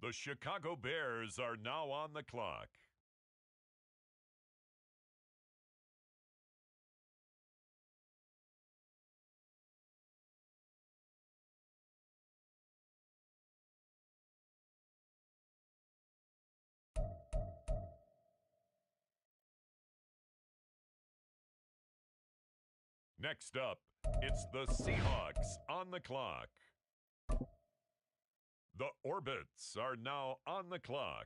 The Chicago Bears are now on the clock. Next up, it's the Seahawks on the clock. The Orbits are now on the clock.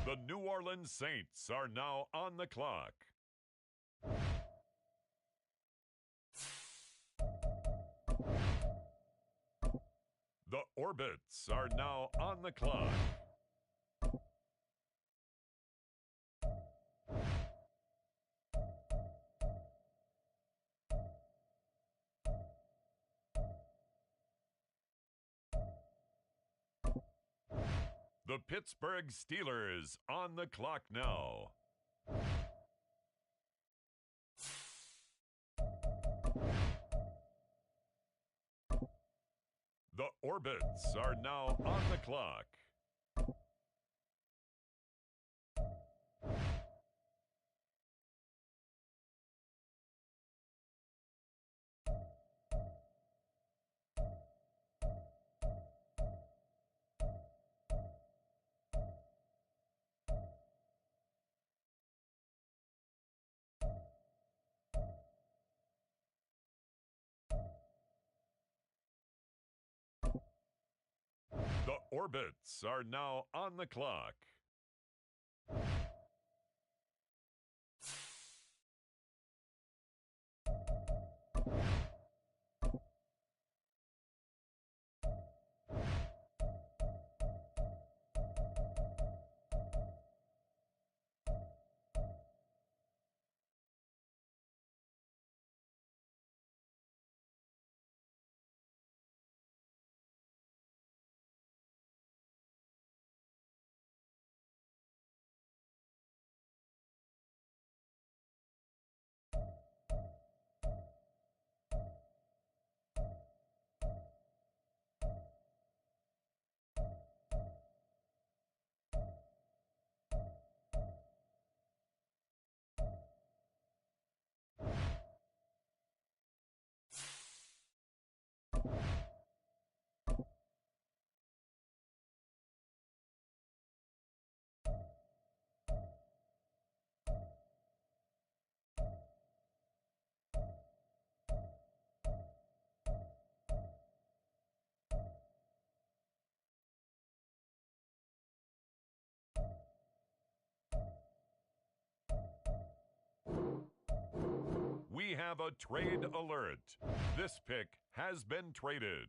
The New Orleans Saints are now on the clock. The Orbits are now on the clock. The Pittsburgh Steelers on the clock now. The Orbits are now on the clock. The Orbits are now on the clock. We have a trade alert. This pick has been traded.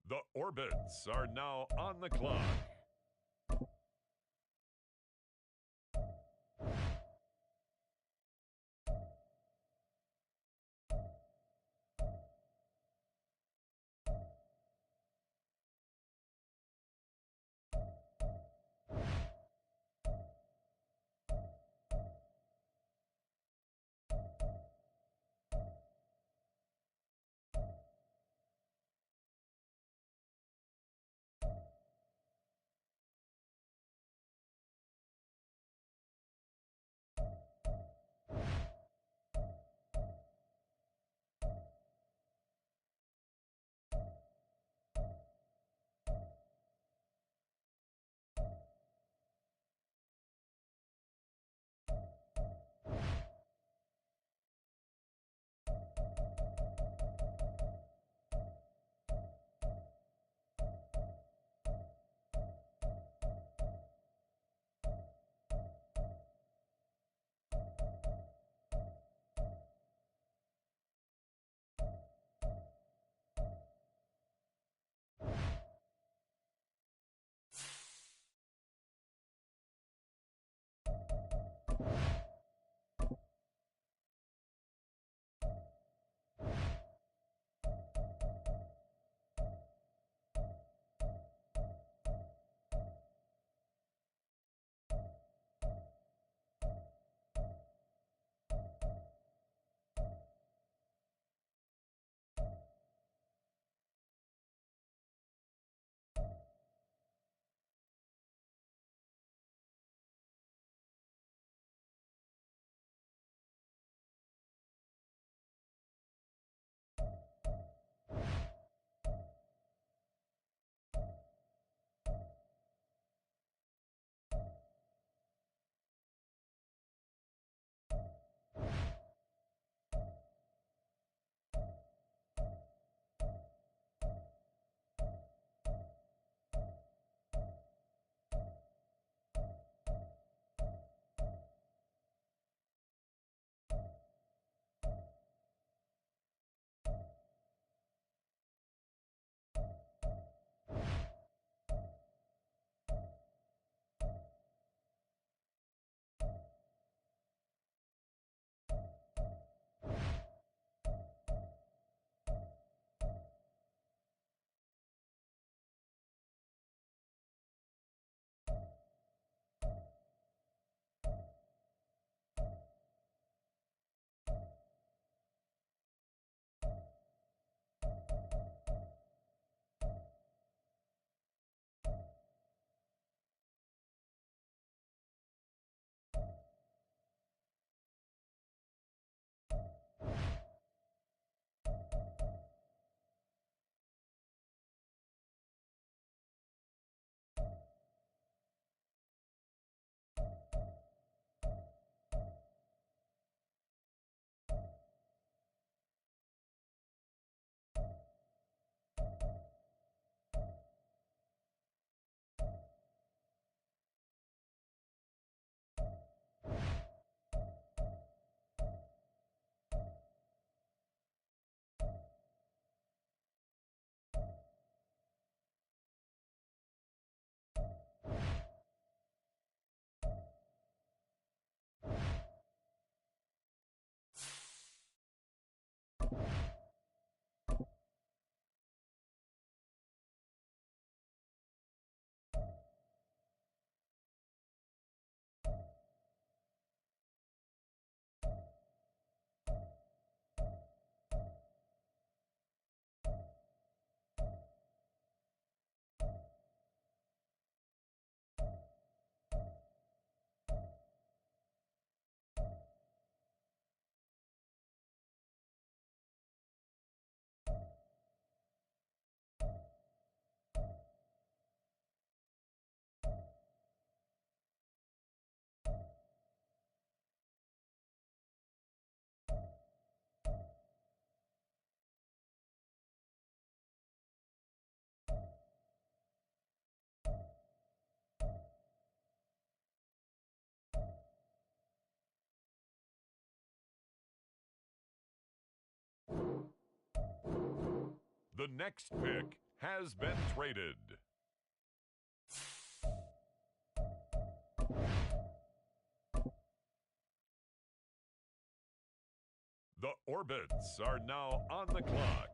The Orbits are now on the clock. The next pick has been traded. The Orbits are now on the clock.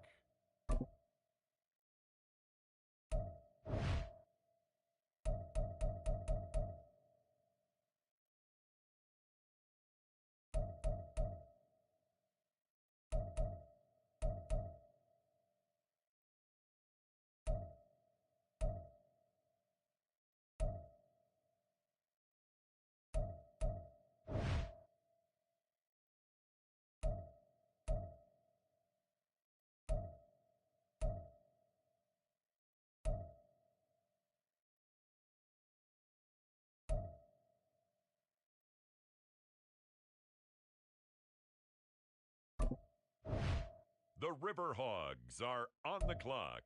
The River Hogs are on the clock.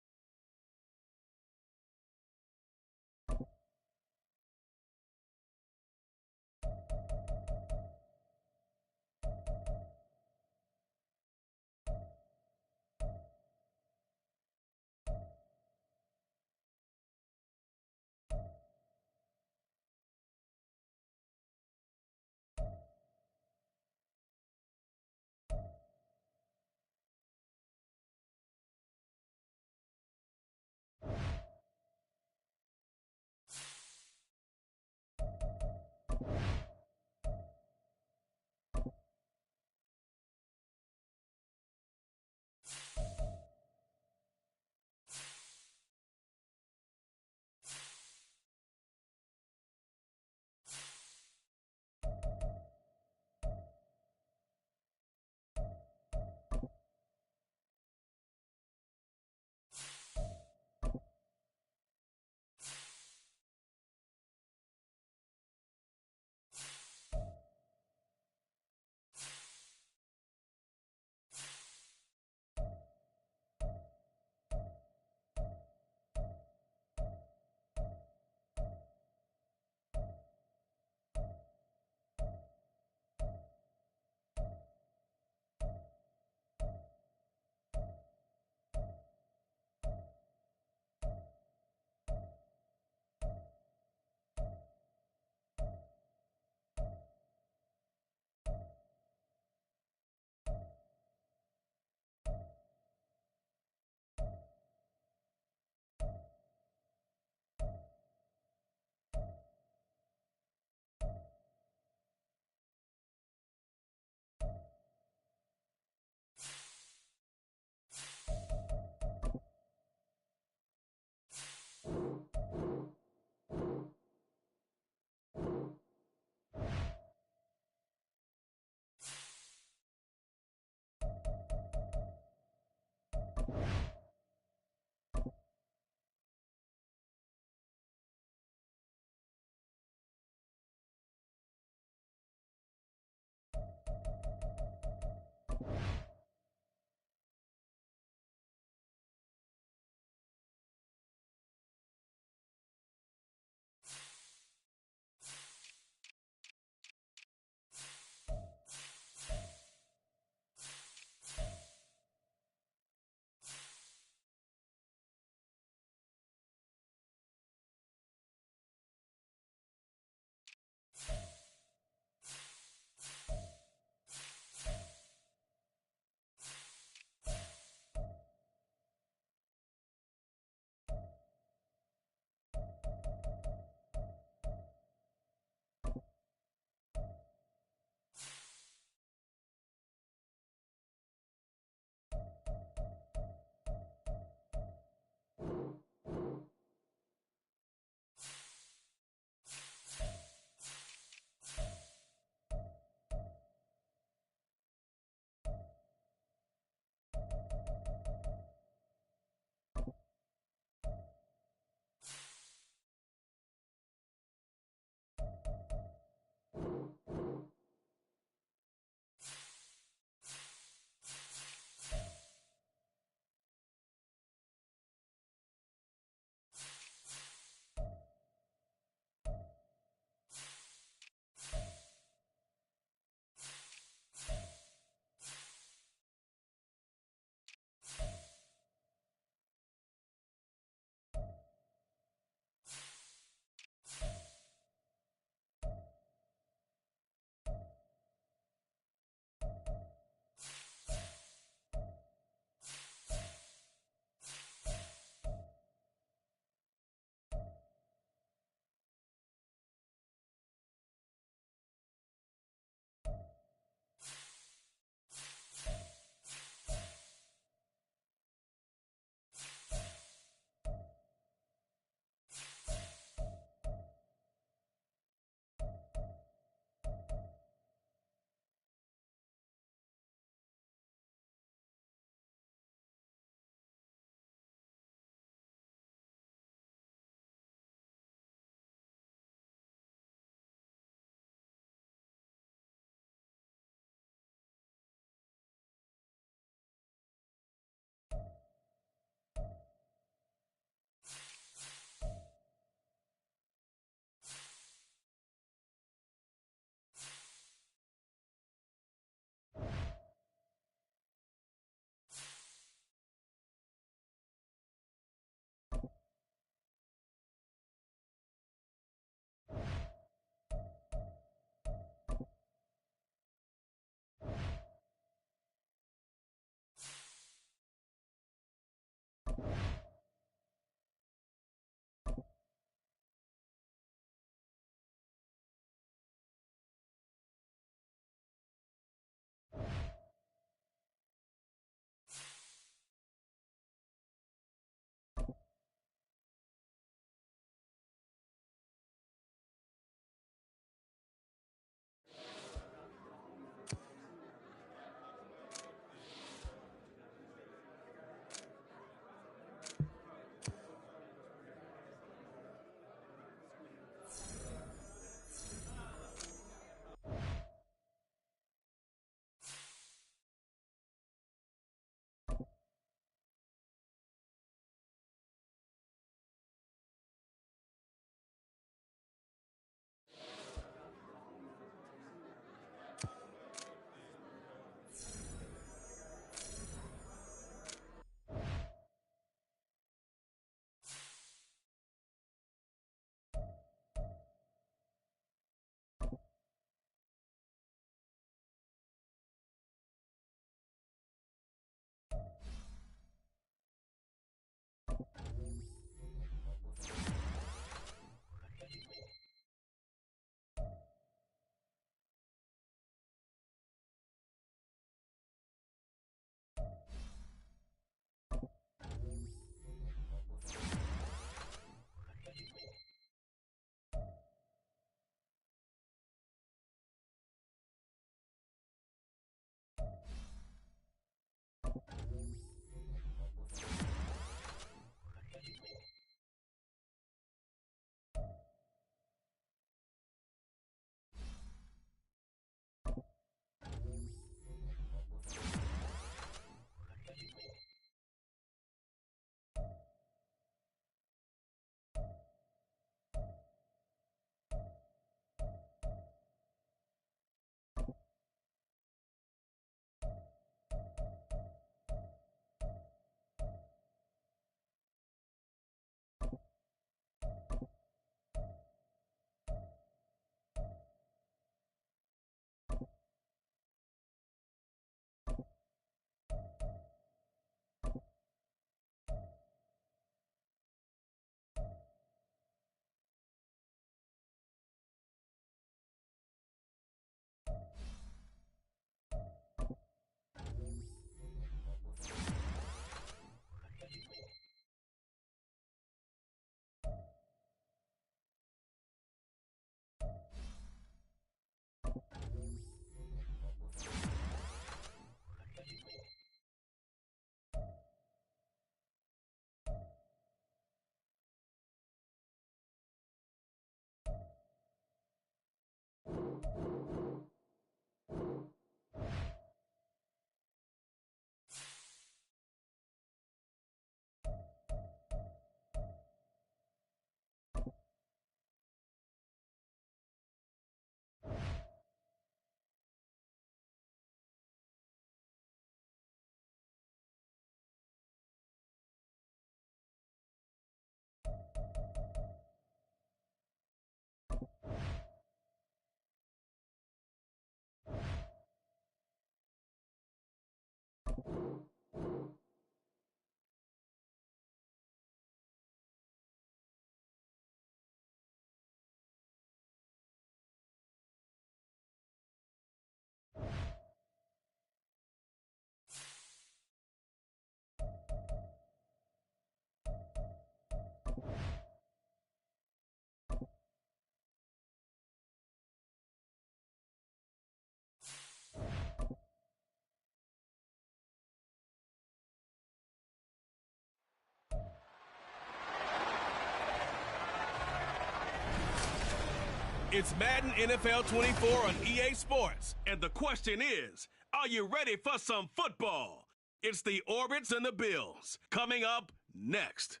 It's Madden NFL 24 on EA Sports. And the question is, are you ready for some football? It's the Orbits and the Bills. Coming up next.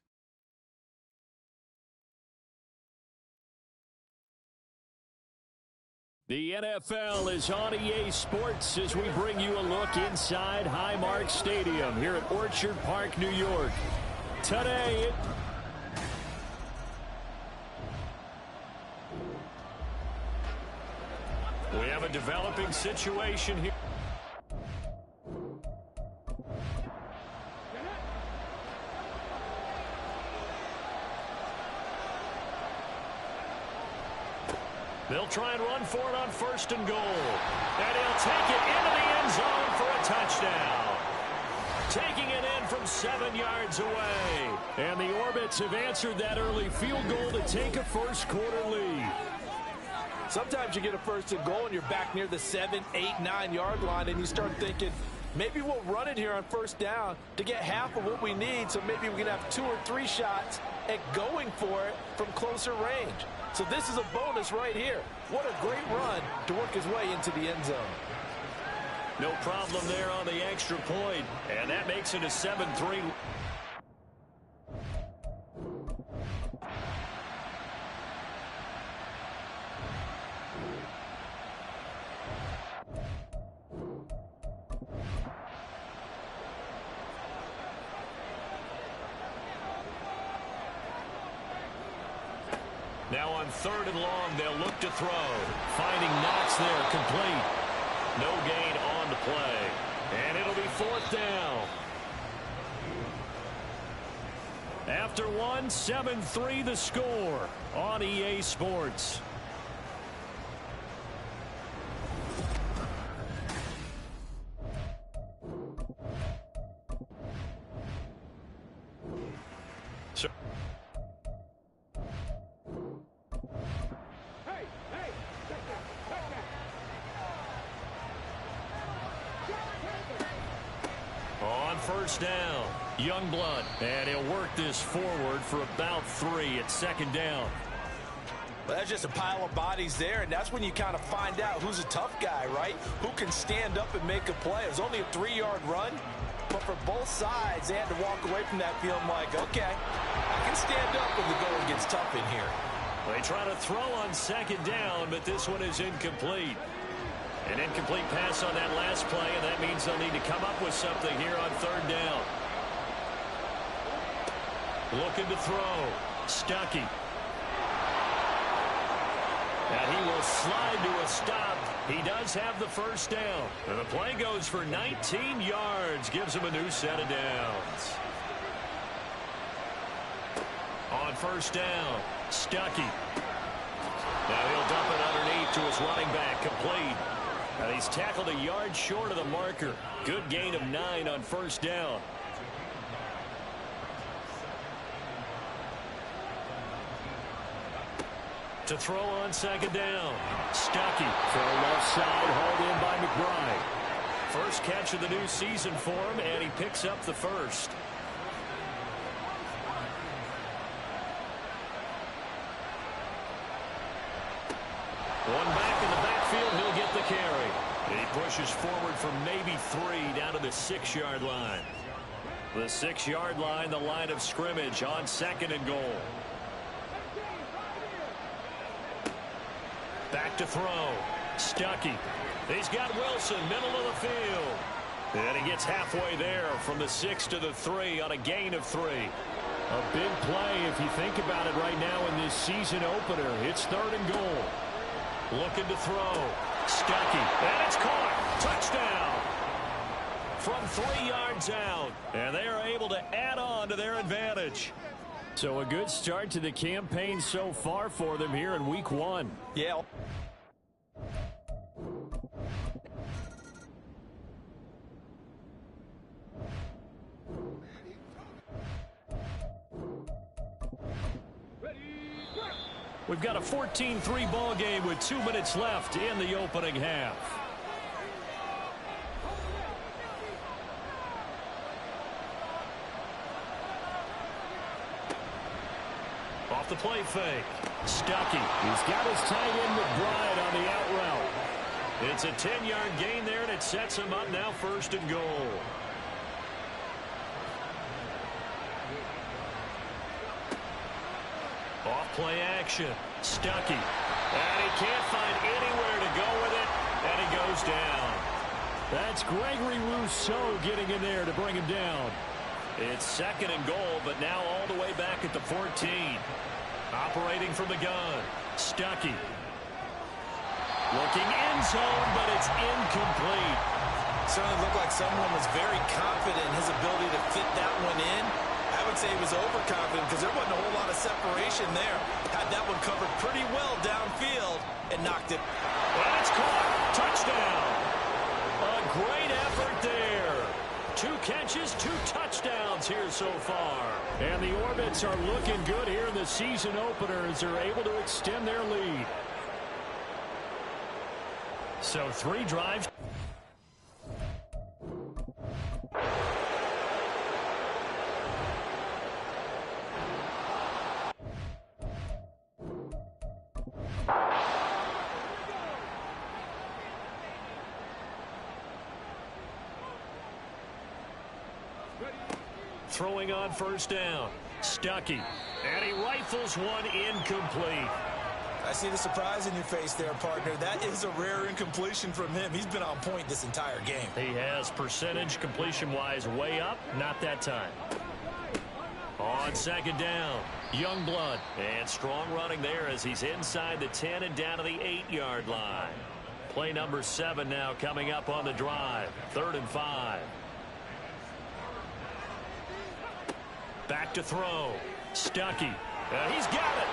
The NFL is on EA Sports as we bring you a look inside Highmark Stadium here at Orchard Park, New York. Today, we have a developing situation here. They'll try and run for it on 1st and goal. And he'll take it into the end zone for a touchdown. Taking it in from 7 yards away. And the Orbits have answered that early field goal to take a first-quarter lead. Sometimes you get a 1st and goal and you're back near the 7, 8, 9-yard line, and you start thinking, maybe we'll run it here on 1st down to get half of what we need, so maybe we can have 2 or 3 shots at going for it from closer range. So this is a bonus right here. What a great run to work his way into the end zone. No problem there on the extra point, and that makes it a 7-3. Now on 3rd and long, they'll look to throw. Finding Knox there, complete. No gain on the play. And it'll be 4th down. After 1, 7-3 the score on EA Sports. On 1st down, Youngblood, and he'll work this forward for about 3 at 2nd down. Well, that's just a pile of bodies there, and that's when you kind of find out who's a tough guy, right? Who can stand up and make a play. It was only a 3-yard run, but for both sides, they had to walk away from that feeling like, okay, I can stand up when the going gets tough in here. They try to throw on 2nd down, but this one is incomplete. An incomplete pass on that last play, and that means they'll need to come up with something here on 3rd down. Looking to throw. Stuckey. And he will slide to a stop. He does have the 1st down. And the play goes for 19 yards. Gives him a new set of downs. On 1st down, Stuckey. Now he'll dump it underneath to his running back, complete. And he's tackled a yard short of the marker. Good gain of 9 on 1st down. To throw on 2nd down. Stuckey. Throw left side, hauled in by McBride. First catch of the new season for him, and he picks up the 1st. One back in the backfield, he'll get the carry. He pushes forward for maybe 3 down to the 6-yard line. The 6-yard line, the line of scrimmage on 2nd and goal. Back to throw. Stuckey. He's got Wilson, middle of the field. And he gets halfway there from the 6 to the 3 on a gain of 3. A big play if you think about it right now in this season opener. It's 3rd and goal. Looking to throw. Stuckey. And it's caught. Touchdown. From 3 yards out. And they are able to add on to their advantage. So a good start to the campaign so far for them here in week 1. Yeah. We've got a 14-3 ball game with 2 minutes left in the opening half. Off the play fake. Stuckey. He's got his tight end McBride on the out route. It's a 10-yard gain there, and it sets him up now 1st and goal. Off play action. Stuckey. And he can't find anywhere to go with it, and he goes down. That's Gregory Rousseau getting in there to bring him down. It's 2nd and goal, but now all the way back at the 14. Operating from the gun. Stuckey. Looking end zone, but it's incomplete. Certainly looked like someone was very confident in his ability to fit that one in. I would say he was overconfident because there wasn't a whole lot of separation there. Had that one covered pretty well downfield and knocked it. That's caught. Touchdown. A great effort there. 2 catches, 2 touchdowns here so far. And the Orbits are looking good here in the season opener as they're able to extend their lead. So 3 drives. Throwing on 1st down. Stuckey. And he rifles one incomplete. I see the surprise in your face there, partner. That is a rare incompletion from him. He's been on point this entire game. He has percentage completion-wise way up. Not that time. On 2nd down. Youngblood. And strong running there as he's inside the 10 and down to the 8-yard line. Play number 7 now coming up on the drive. 3rd and 5. Back to throw. Stuckey. He's got it.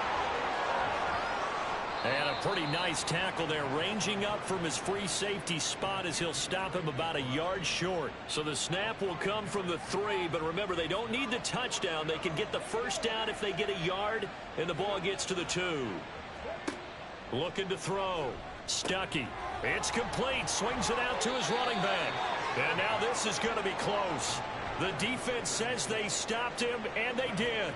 And a pretty nice tackle there, ranging up from his free safety spot as he'll stop him about a yard short. So the snap will come from the 3, but remember, they don't need the touchdown. They can get the 1st down if they get a yard, and the ball gets to the 2. Looking to throw. Stuckey. It's complete. Swings it out to his running back. And now this is going to be close. The defense says they stopped him, and they did.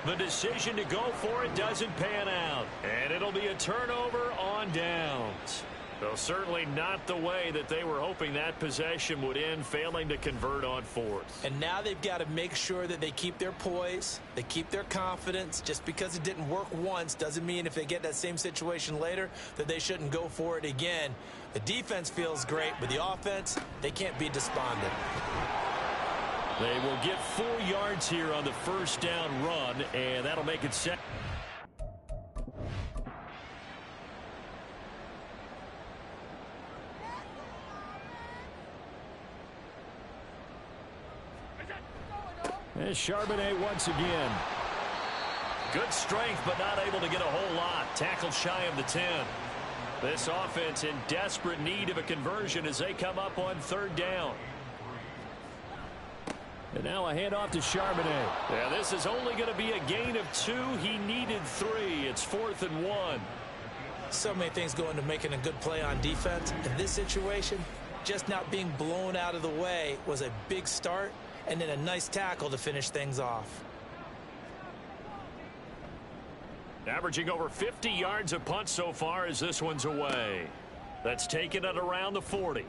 The decision to go for it doesn't pan out. And it'll be a turnover on downs. Though certainly not the way that they were hoping that possession would end, failing to convert on 4th. And now they've got to make sure that they keep their poise, they keep their confidence. Just because it didn't work once doesn't mean if they get that same situation later that they shouldn't go for it again. The defense feels great, but the offense, they can't be despondent. They will get 4 yards here on the 1st down run, and that'll make it 2nd. There's Charbonnet once again. Good strength, but not able to get a whole lot. Tackled shy of the 10. This offense in desperate need of a conversion as they come up on 3rd down. And now a handoff to Charbonnet. Yeah, this is only going to be a gain of 2. He needed 3. It's 4th and 1. So many things go into making a good play on defense. In this situation, just not being blown out of the way was a big start, and then a nice tackle to finish things off. Averaging over 50 yards a punt so far as this one's away. That's taken it around the 40.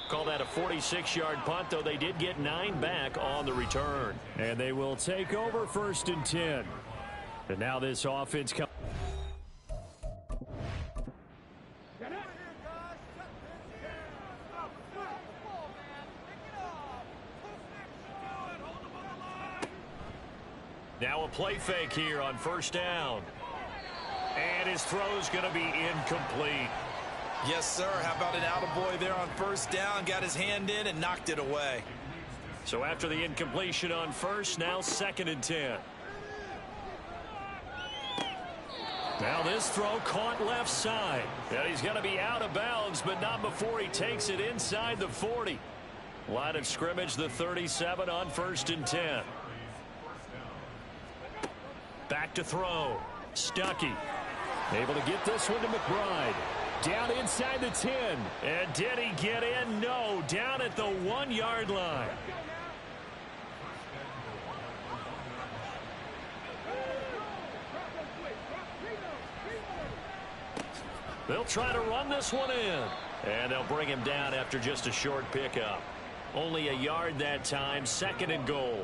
Call that a 46-yard punt, though they did get 9 back on the return. And they will take over 1st and 10. And now this offense comes. Now a play fake here on 1st down. And his throw's going to be incomplete. Yes, sir. How about an attaboy there on 1st down? Got his hand in and knocked it away. So after the incompletion on 1st, now 2nd and 10. Now this throw caught left side. And he's going to be out of bounds, but not before he takes it inside the 40. Line of scrimmage, the 37 on 1st and 10. Back to throw. Stuckey. Able to get this one to McBride. Down inside the 10. And did he get in? No. Down at the 1-yard line. They'll try to run this one in. And they'll bring him down after just a short pickup. Only a yard that time, 2nd and goal.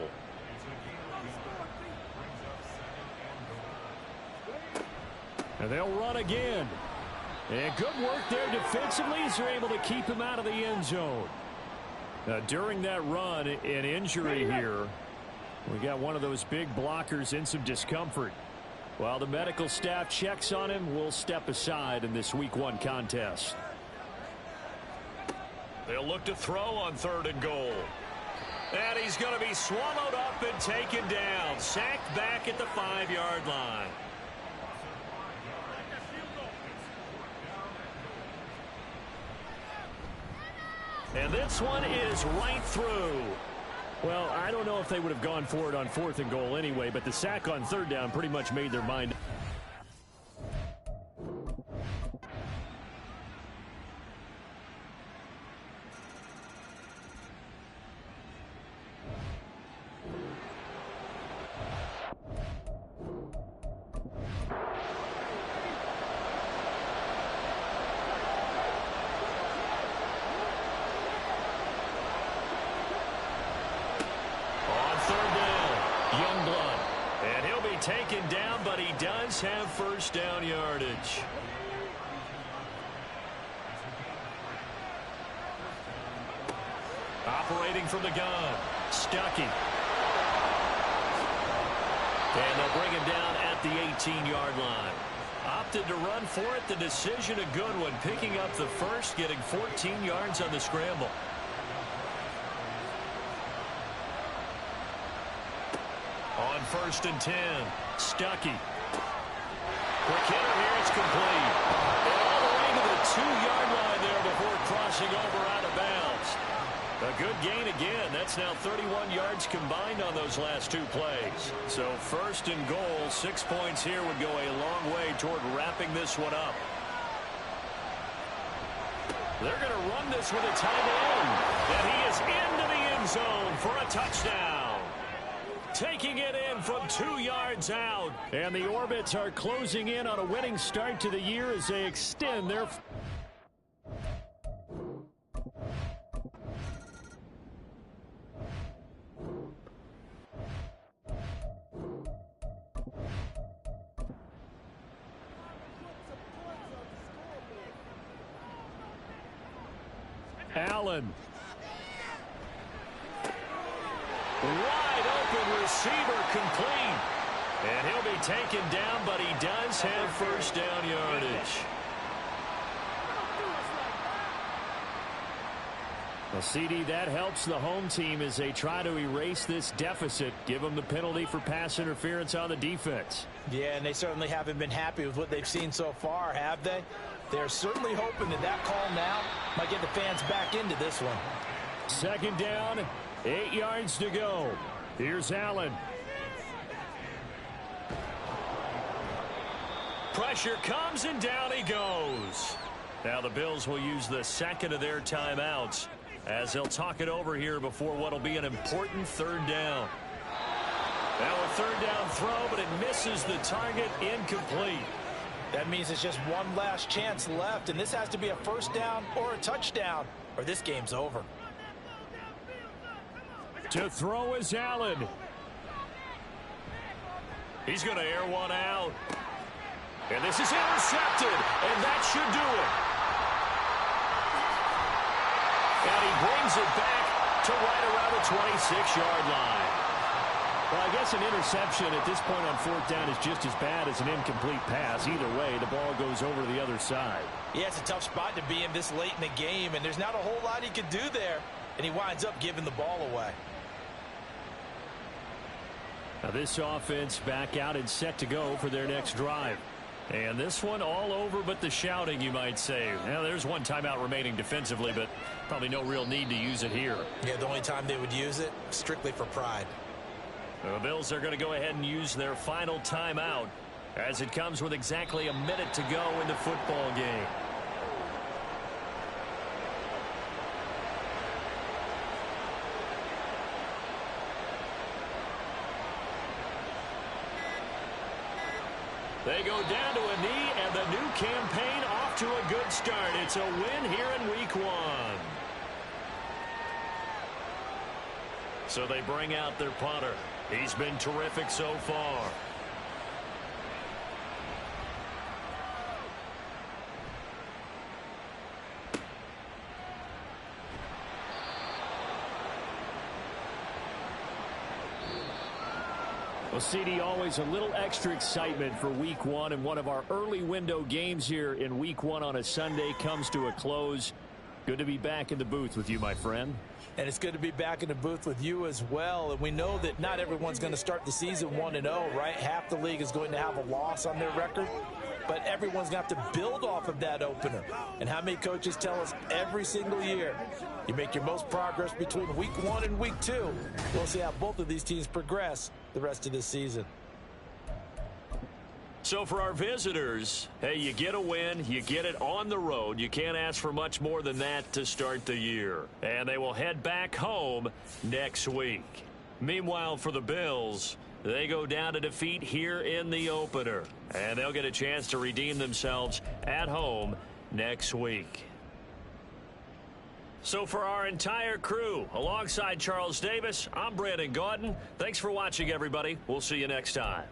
And they'll run again. And good work there defensively as they're able to keep him out of the end zone. Now, during that run, an injury here. We got one of those big blockers in some discomfort. While the medical staff checks on him, we'll step aside in this Week 1 contest. They'll look to throw on 3rd and goal. And he's going to be swallowed up and taken down. Sacked back at the 5-yard line. And this one is right through. Well, I don't know if they would have gone for it on 4th and goal anyway, but the sack on 3rd down pretty much made their mind. Taken down, but he does have 1st down yardage. Operating from the gun, Stuckey. And they'll bring him down at the 18-yard line. Opted to run for it. The decision a good one. Picking up the 1st, getting 14 yards on the scramble. On 1st and 10, Stuckey. Quick hitter here, it's complete. And all the way to the 2-yard line there before crossing over out of bounds. A good gain again. That's now 31 yards combined on those last 2 plays. So 1st and goal, 6 points here would go a long way toward wrapping this one up. They're going to run this with a tight end. And he is into the end zone for a touchdown. Taking it in from 2 yards out. And the Orbits are closing in on a winning start to the year as they extend their... Allen. Wide open receiver complete. And he'll be taken down, but he does have 1st down yardage. Well, CD, that helps the home team as they try to erase this deficit. Give them the penalty for pass interference on the defense. Yeah, and they certainly haven't been happy with what they've seen so far, have they? They're certainly hoping that that call now might get the fans back into this one. 2nd down, 8 yards to go. Here's Allen. Pressure comes and down he goes. Now the Bills will use the 2nd of their timeouts as they'll talk it over here before what will be an important 3rd down. Now a 3rd down throw, but it misses the target, incomplete. That means it's just one last chance left, and this has to be a 1st down or a touchdown, or this game's over. To throw is Allen. He's going to air one out. And this is intercepted, and that should do it. And he brings it back to right around the 26-yard line. Well, I guess an interception at this point on 4th down is just as bad as an incomplete pass. Either way, the ball goes over to the other side. Yeah, it's a tough spot to be in this late in the game, and there's not a whole lot he could do there. And he winds up giving the ball away. Now this offense back out and set to go for their next drive. And this one all over but the shouting, you might say. Now, there's one timeout remaining defensively, but probably no real need to use it here. Yeah, the only time they would use it, strictly for pride. The Bills are going to go ahead and use their final timeout as it comes with exactly a minute to go in the football game. They go down to a knee, and the new campaign off to a good start. It's a win here in Week 1. So they bring out their punter. He's been terrific so far. Well, CD, always a little extra excitement for Week 1, and one of our early window games here in Week 1 on a Sunday comes to a close. Good to be back in the booth with you, my friend. And it's good to be back in the booth with you as well. And we know that not everyone's going to start the season 1-0, right? Half the league is going to have a loss on their record. But everyone's going to have to build off of that opener. And how many coaches tell us every single year, you make your most progress between Week 1 and Week 2. We'll see how both of these teams progress the rest of this season. So for our visitors, hey, you get a win, you get it on the road. You can't ask for much more than that to start the year. And they will head back home next week. Meanwhile, for the Bills, they go down to defeat here in the opener. And they'll get a chance to redeem themselves at home next week. So for our entire crew, alongside Charles Davis, I'm Brandon Gaudin. Thanks for watching, everybody. We'll see you next time.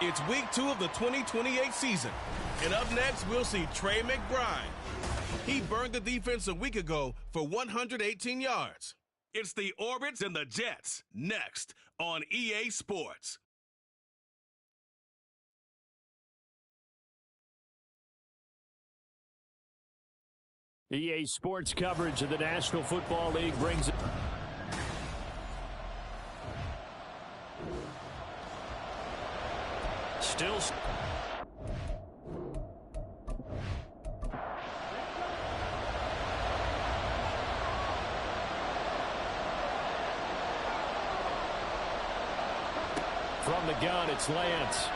It's week 2 of the 2028 season. And up next, we'll see Trey McBride. He burned the defense a week ago for 118 yards. It's the Orbits and the Jets next on EA Sports. EA Sports coverage of the National Football League brings it. Still. From the gun, it's Lance.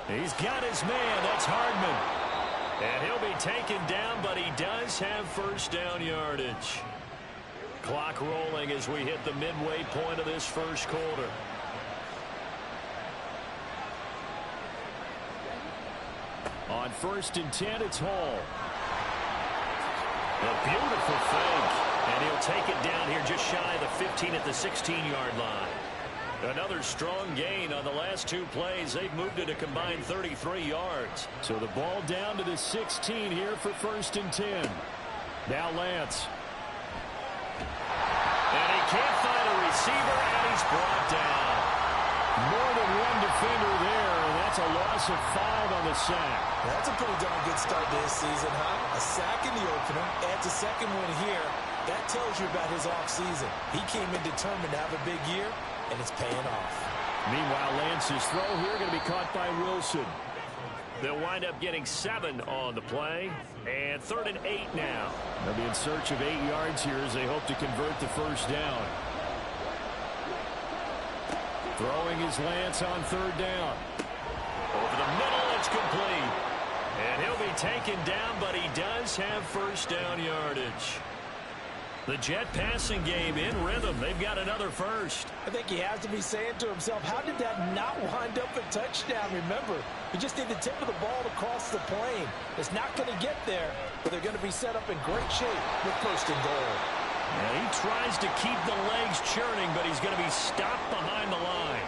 He's got his man. That's Hardman. And he'll be taken down, but he does have first down yardage. Clock rolling as we hit the midway point of this first quarter. On 1st and 10, it's Hall. A beautiful fake. And he'll take it down here just shy of the 15 at the 16-yard line. Another strong gain on the last 2 plays. They've moved it a combined 33 yards. So the ball down to the 16 here for 1st and 10. Now Lance. And he can't find a receiver, and he's brought down. More than one defender there, and that's a loss of 5 on the sack. That's a pretty darn good start to this season, huh? A sack in the opener, adds a second one here. That tells you about his offseason. He came in determined to have a big year, and it's paying off. Meanwhile, Lance's throw here going to be caught by Wilson. They'll wind up getting 7 on the play, and 3rd and 8 now. They'll be in search of 8 yards here as they hope to convert the first down. Throwing is Lance on 3rd down. Over the middle, it's complete. And he'll be taken down, but he does have first down yardage. The Jet passing game in rhythm. They've got another first. I think he has to be saying to himself, how did that not wind up a touchdown? Remember, you just need the tip of the ball to cross the plane. It's not going to get there, but they're going to be set up in great shape with 1st and goal. And he tries to keep the legs churning, but he's going to be stopped behind the line.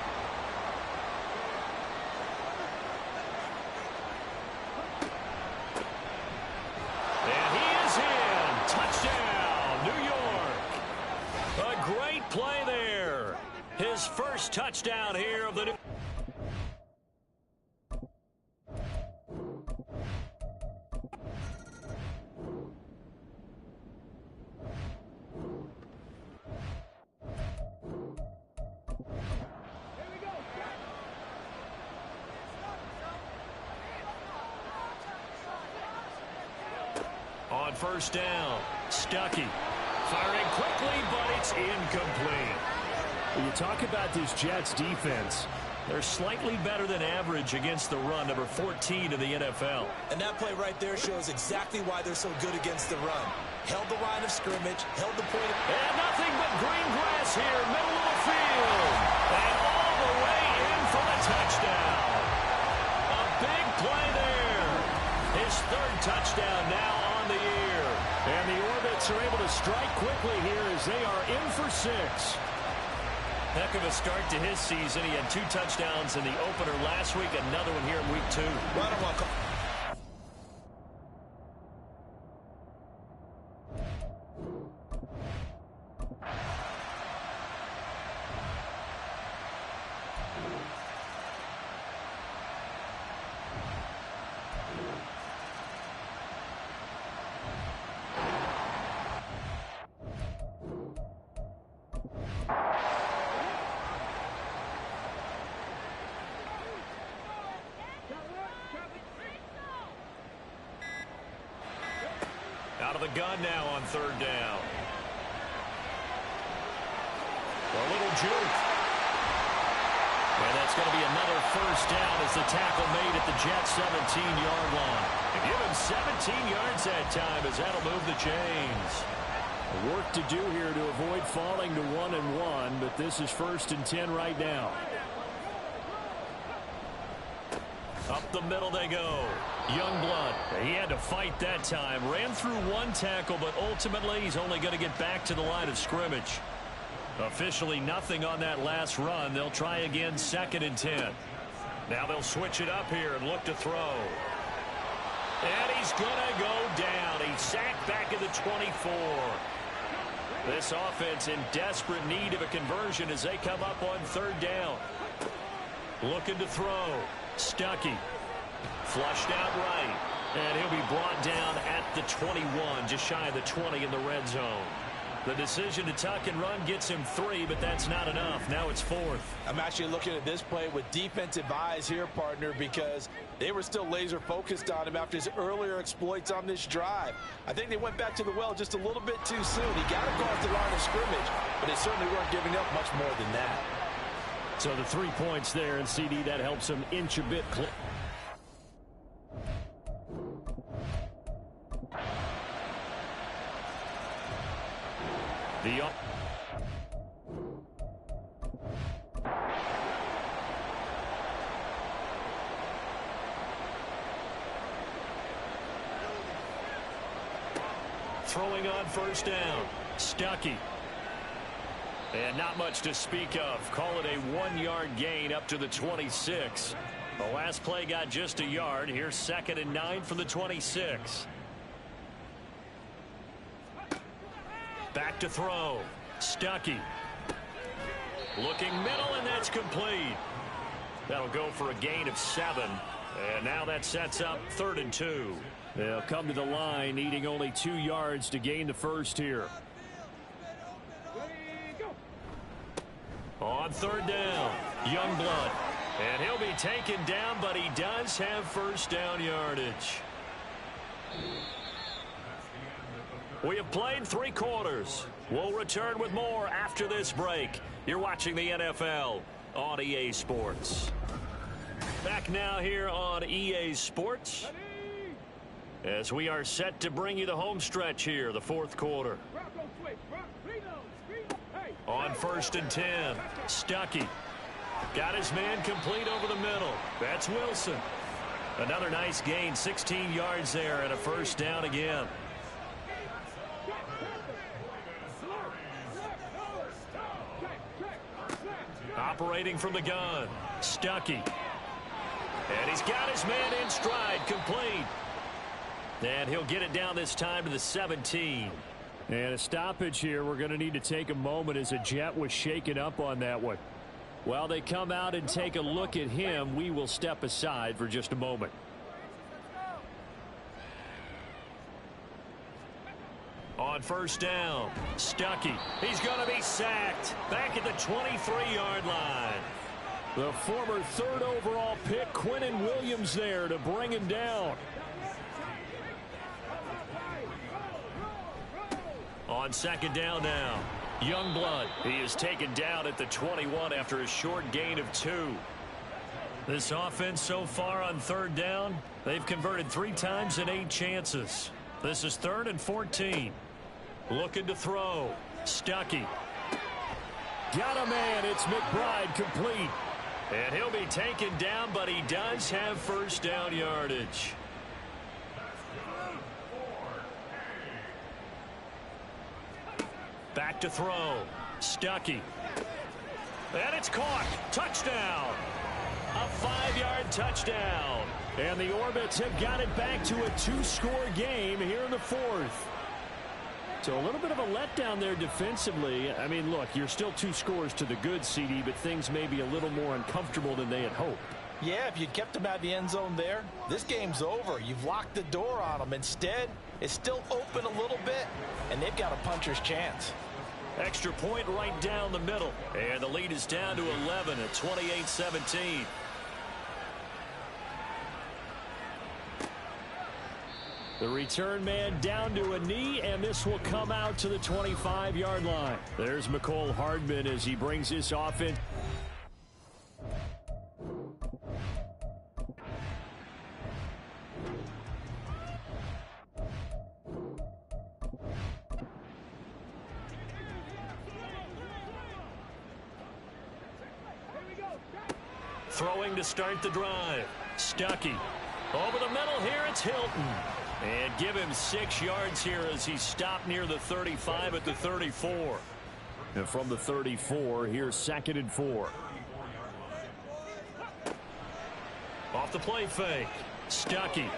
And he is in. Touchdown, New York. A great play there. His first touchdown here of the new. On 1st down, Stuckey firing quickly, but it's incomplete. When you talk about this Jets defense, they're slightly better than average against the run, number 14 in the NFL. And that play right there shows exactly why they're so good against the run. Held the line of scrimmage, held the point. And nothing but green grass here, middle of the field. And all the way in for the touchdown. A big play there. His 3rd touchdown now on the year. And the Orbits are able to strike quickly here as they are in for 6. Heck of a start to his season. He had 2 touchdowns in the opener last week, another one here in week 2. Right on, welcome. Out of the gun now on 3rd down. A little juke. And that's going to be another first down as the tackle made at the Jets' 17-yard line. And give him 17 yards that time as that'll move the chains. Work to do here to avoid falling to 1-1, but this is 1st and 10 right now. Up the middle they go. Youngblood, he had to fight that time. Ran through 1 tackle, but ultimately he's only going to get back to the line of scrimmage. Officially nothing on that last run. They'll try again, 2nd and 10. Now they'll switch it up here and look to throw. And he's going to go down. He's sacked back at the 24. This offense in desperate need of a conversion as they come up on 3rd down. Looking to throw. Stuckey. Flushed out right. And he'll be brought down at the 21, just shy of the 20 in the red zone. The decision to tuck and run gets him 3, but that's not enough. Now it's 4th. I'm actually looking at this play with defensive eyes here, partner, because they were still laser focused on him after his earlier exploits on this drive. I think they went back to the well just a little bit too soon. He got across the line of scrimmage, but they certainly weren't giving up much more than that. So the 3 points there, and CD, that helps him inch a bit. Throwing on 1st down. Stuckey. And not much to speak of. Call it a 1-yard gain up to the 26. The last play got just a yard. Here's 2nd and 9 from the 26. Back to throw. Stuckey. Looking middle, and that's complete. That'll go for a gain of 7. And now that sets up 3rd and 2. They'll come to the line, needing only 2 yards to gain the first here. On 3rd down, Youngblood. And he'll be taken down, but he does have 1st down yardage. We have played 3 quarters. We'll return with more after this break. You're watching the NFL on EA Sports. Back now here on EA Sports as we are set to bring you the home stretch here, the 4th quarter. On 1st and 10, Stuckey. Got his man complete over the middle. That's Wilson. Another nice gain, 16 yards there, and a 1st down again. Operating from the gun, Stuckey. And he's got his man in stride, complete. And he'll get it down this time to the 17. And a stoppage here. We're going to need to take a moment as a Jet was shaken up on that one. While they come out and take a look at him, we will step aside for just a moment. On 1st down, Stuckey. He's going to be sacked back at the 23-yard line. The former 3rd overall pick, Quinnen Williams, there to bring him down. On 2nd down now, Youngblood. He is taken down at the 21 after a short gain of 2. This offense so far on 3rd down, they've converted 3 times in 8 chances. This is 3rd and 14. Looking to throw. Stuckey. Got a man. It's McBride, complete. And he'll be taken down, but he does have 1st down yardage. Back to throw. Stuckey. And it's caught. Touchdown. A 5-yard touchdown. And the Orbits have got it back to a 2-score game here in the 4th. So a little bit of a letdown there defensively. I mean, look, you're still 2 scores to the good, CD, but things may be a little more uncomfortable than they had hoped. Yeah, if you'd kept them out of the end zone there, this game's over. You've locked the door on them. Instead, it's still open a little bit, and they've got a puncher's chance. Extra point right down the middle. And the lead is down to 11 at 28-17. The return man down to a knee, and this will come out to the 25-yard line. There's McCole Hardman as he brings this offense. Throwing to start the drive. Stuckey. Over the middle here, it's Hilton. And give him 6 yards here as he stopped near the 35 at the 34. And from the 34, here's 2nd and 4. Off the play fake. Stuckey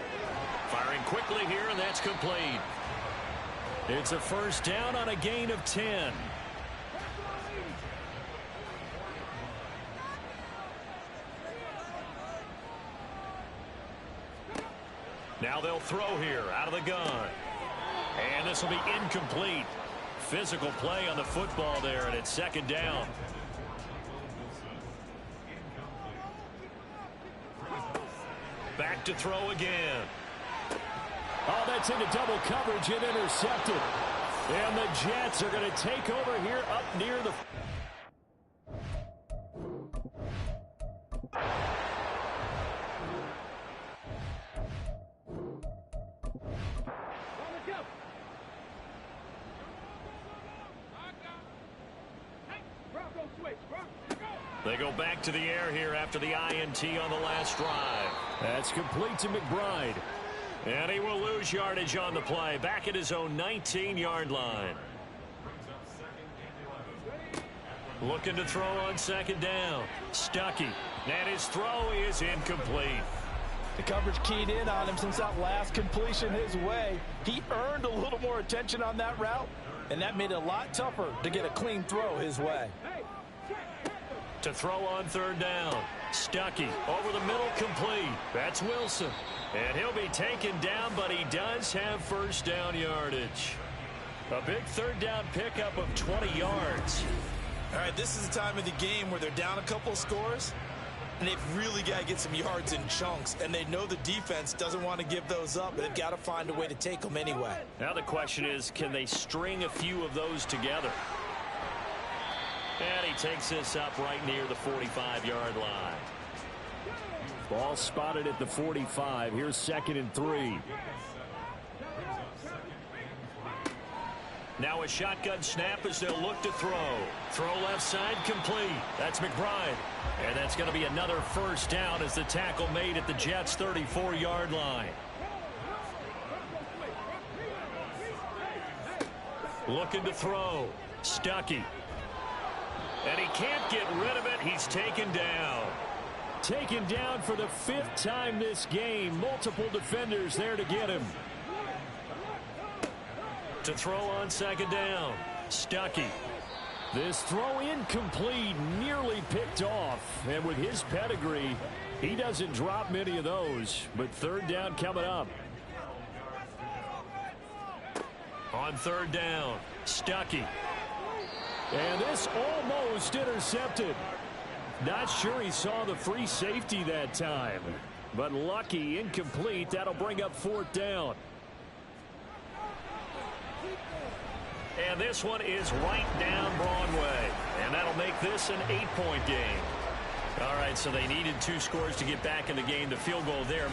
firing quickly here, and that's complete. It's a first down on a gain of 10. Now they'll throw here out of the gun. And this will be incomplete. Physical play on the football there, and it's 2nd down. Back to throw again. Oh, that's into double coverage and intercepted. And the Jets are going to take over here up near the... They go back to the air here after the INT on the last drive. That's complete to McBride. And he will lose yardage on the play. Back at his own 19-yard line. Looking to throw on 2nd down. Stuckey. And his throw is incomplete. The coverage keyed in on him since that last completion his way. He earned a little more attention on that route, and that made it a lot tougher to get a clean throw his way. To throw on 3rd down. Stuckey over the middle, complete. That's Wilson. And he'll be taken down, but he does have first down yardage. A big 3rd down pickup of 20 yards. All right, this is the time of the game where they're down a couple of scores, and they've really got to get some yards in chunks, and they know the defense doesn't want to give those up, but they've got to find a way to take them anyway. Now the question is, can they string a few of those together? And he takes this up right near the 45-yard line. Ball spotted at the 45. Here's 2nd and 3. Now a shotgun snap as they'll look to throw. Throw left side, complete. That's McBride. And that's going to be another first down as the tackle made at the Jets' 34-yard line. Looking to throw. Stuckey. And he can't get rid of it. He's taken down. Taken down for the 5th time this game. Multiple defenders there to get him. To throw on 2nd down. Stuckey. This throw incomplete, nearly picked off. And with his pedigree, he doesn't drop many of those. But 3rd down coming up. On 3rd down, Stuckey. And this almost intercepted. Not sure he saw the free safety that time. But lucky, incomplete. That'll bring up 4th down. And this one is right down Broadway. And that'll make this an 8-point game. All right, so they needed 2 scores to get back in the game. The field goal there.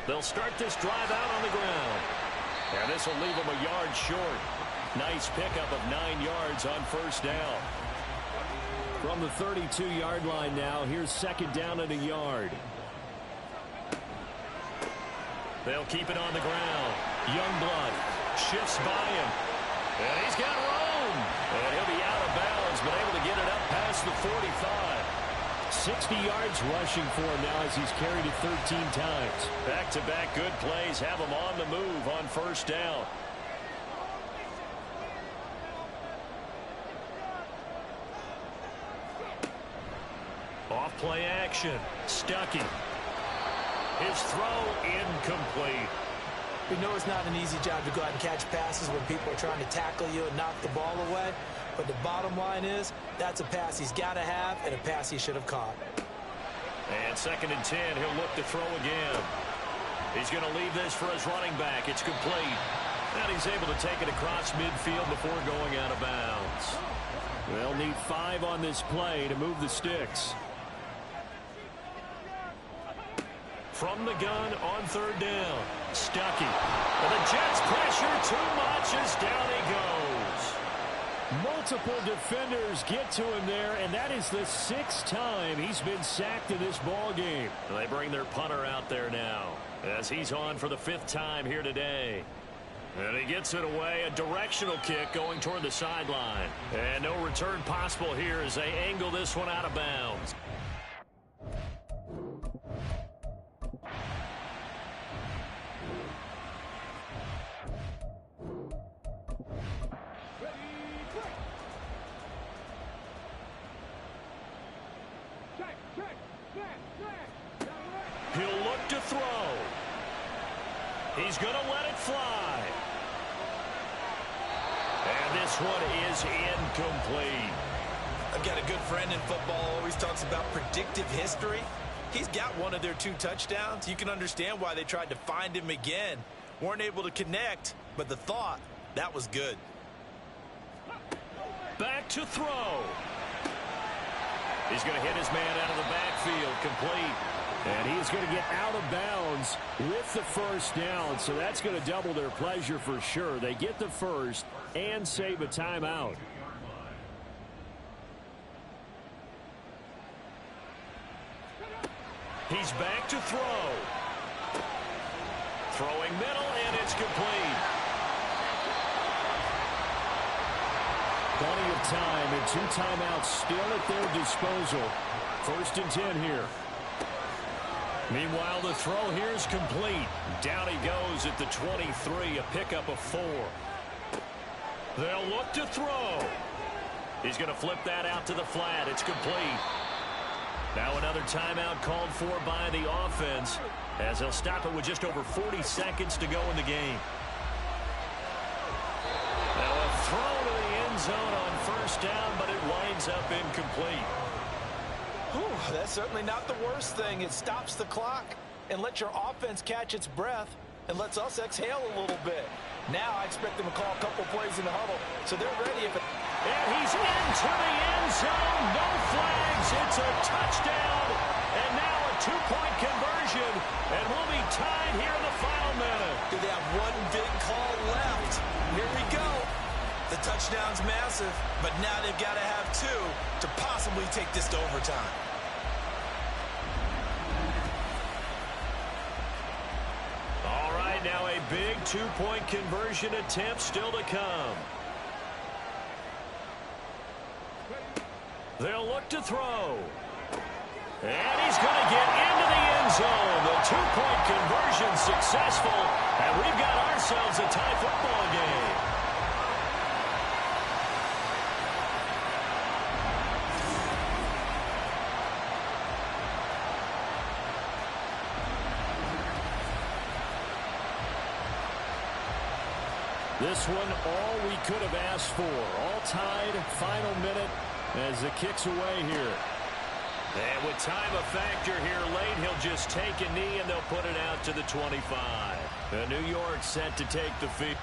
They'll start this drive out on the ground. And this will leave them a yard short. Nice pickup of 9 yards on first down. From the 32-yard line now, here's 2nd down and a yard. They'll keep it on the ground. Youngblood shifts by him. And he's got room. And he'll be out of bounds, but able to get it up past the 45. 60 yards rushing for him now as he's carried it 13 times. Back-to-back good plays have him on the move on first down. Off play action. Stuckey. His throw incomplete. We know it's not an easy job to go out and catch passes when people are trying to tackle you and knock the ball away. But the bottom line is, that's a pass he's got to have and a pass he should have caught. And 2nd and 10, he'll look to throw again. He's going to leave this for his running back. It's complete. And he's able to take it across midfield before going out of bounds. They'll need 5 on this play to move the sticks. From the gun on 3rd down. Stuckey. And Jets pressure too much as down he goes. Multiple defenders get to him there, and that is the 6th time he's been sacked in this ball game. They bring their punter out there now as he's on for the 5th time here today. And he gets it away, a directional kick going toward the sideline. And no return possible here as they angle this one out of bounds. He'll look to throw. He's going to let it fly. And this one is incomplete. I've got a good friend in football, always talks about predictive history. He's got one of their 2 touchdowns. You can understand why they tried to find him again. Weren't able to connect, but the thought, that was good. Back to throw. He's going to hit his man out of the backfield, complete. And he's going to get out of bounds with the first down, so that's going to double their pleasure for sure. They get the first and save a timeout. He's back to throw. Throwing middle, and it's complete. Plenty of time and 2 timeouts still at their disposal. 1st and 10 here. Meanwhile, the throw here is complete. Down he goes at the 23, a pickup of 4. They'll look to throw. He's going to flip that out to the flat. It's complete. Now another timeout called for by the offense as they'll stop it with just over 40 seconds to go in the game. Now a throw to the end zone on 1st down, but it winds up incomplete. Whew, that's certainly not the worst thing. It stops the clock and lets your offense catch its breath and lets us exhale a little bit. Now I expect them to call a couple plays in the huddle, so they're ready. And he's into the end zone. No flags. It's a touchdown. And now a 2-point conversion. And we'll be tied here in the final minute. They have one big call left. Here we go. The touchdown's massive, but now they've got to have 2 to possibly take this to overtime. All right, now a big 2-point conversion attempt still to come. They'll look to throw. And he's going to get into the end zone. The 2-point conversion successful. And we've got ourselves a tie football game. This one, all we could have asked for. All tied, final minute as it kicks away here. And with time a factor here late, he'll just take a knee and they'll put it out to the 25. The New York set to take the field.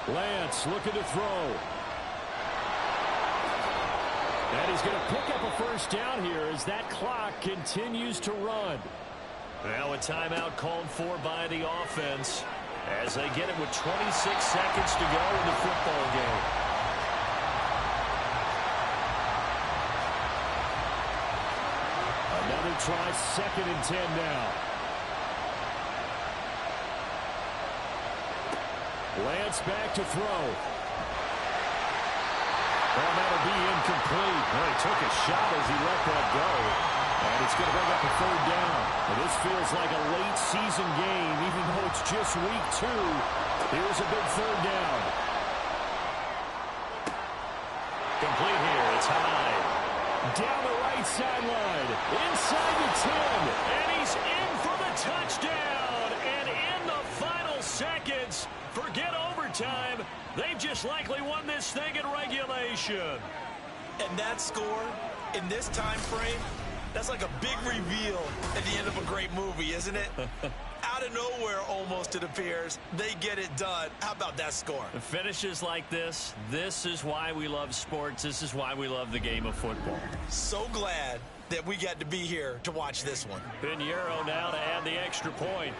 Lance looking to throw. And he's going to pick up a first down here as that clock continues to run. Now a timeout called for by the offense as they get it with 26 seconds to go in the football game. Another try, 2nd and 10 now. Lance back to throw. Well, that'll be incomplete. Well, he took a shot as he let that go. And it's going to bring up a 3rd down. And this feels like a late season game, even though it's just week 2. Here's a big 3rd down. Complete here. It's high. Down the right sideline. Inside the 10. And he's in for the touchdown. And in the final seconds, forget overtime. They've just likely won this thing in regulation. And that score, in this time frame, that's like a big reveal at the end of a great movie, isn't it? Out of nowhere, almost, it appears, they get it done. How about that score? The finishes like this is why we love sports. This is why we love the game of football. So glad that we got to be here to watch this one. Pinheiro now to add the extra point.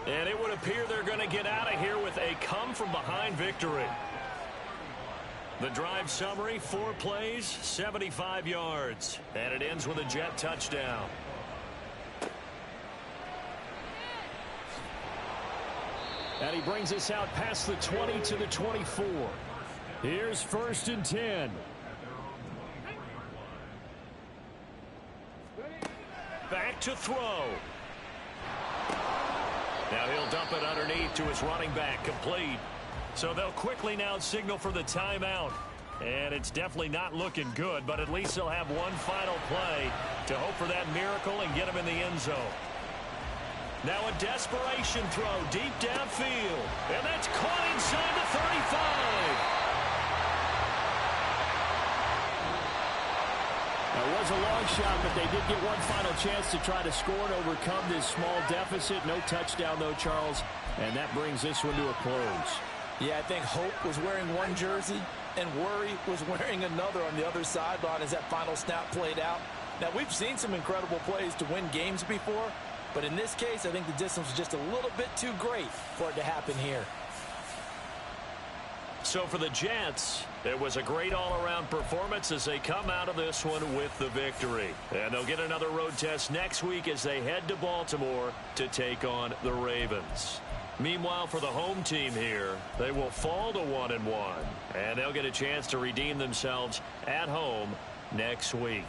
And it would appear they're going to get out of here with a come-from-behind victory. The drive summary, 4 plays, 75 yards. And it ends with a Jet touchdown. And he brings us out past the 20 to the 24. Here's 1st and 10. Back to throw. Now he'll dump it underneath to his running back, complete. So they'll quickly now signal for the timeout. And it's definitely not looking good, but at least they'll have one final play to hope for that miracle and get him in the end zone. Now a desperation throw deep downfield. And that's caught inside the 35. It was a long shot, but they did get one final chance to try to score and overcome this small deficit. No touchdown, though, Charles. And that brings this one to a close. Yeah, I think hope was wearing one jersey and worry was wearing another on the other sideline as that final snap played out. Now, we've seen some incredible plays to win games before, but in this case, I think the distance was just a little bit too great for it to happen here. So for the Jets, it was a great all-around performance as they come out of this one with the victory. And they'll get another road test next week as they head to Baltimore to take on the Ravens. Meanwhile, for the home team here, they will fall to 1-1, and they'll get a chance to redeem themselves at home next week.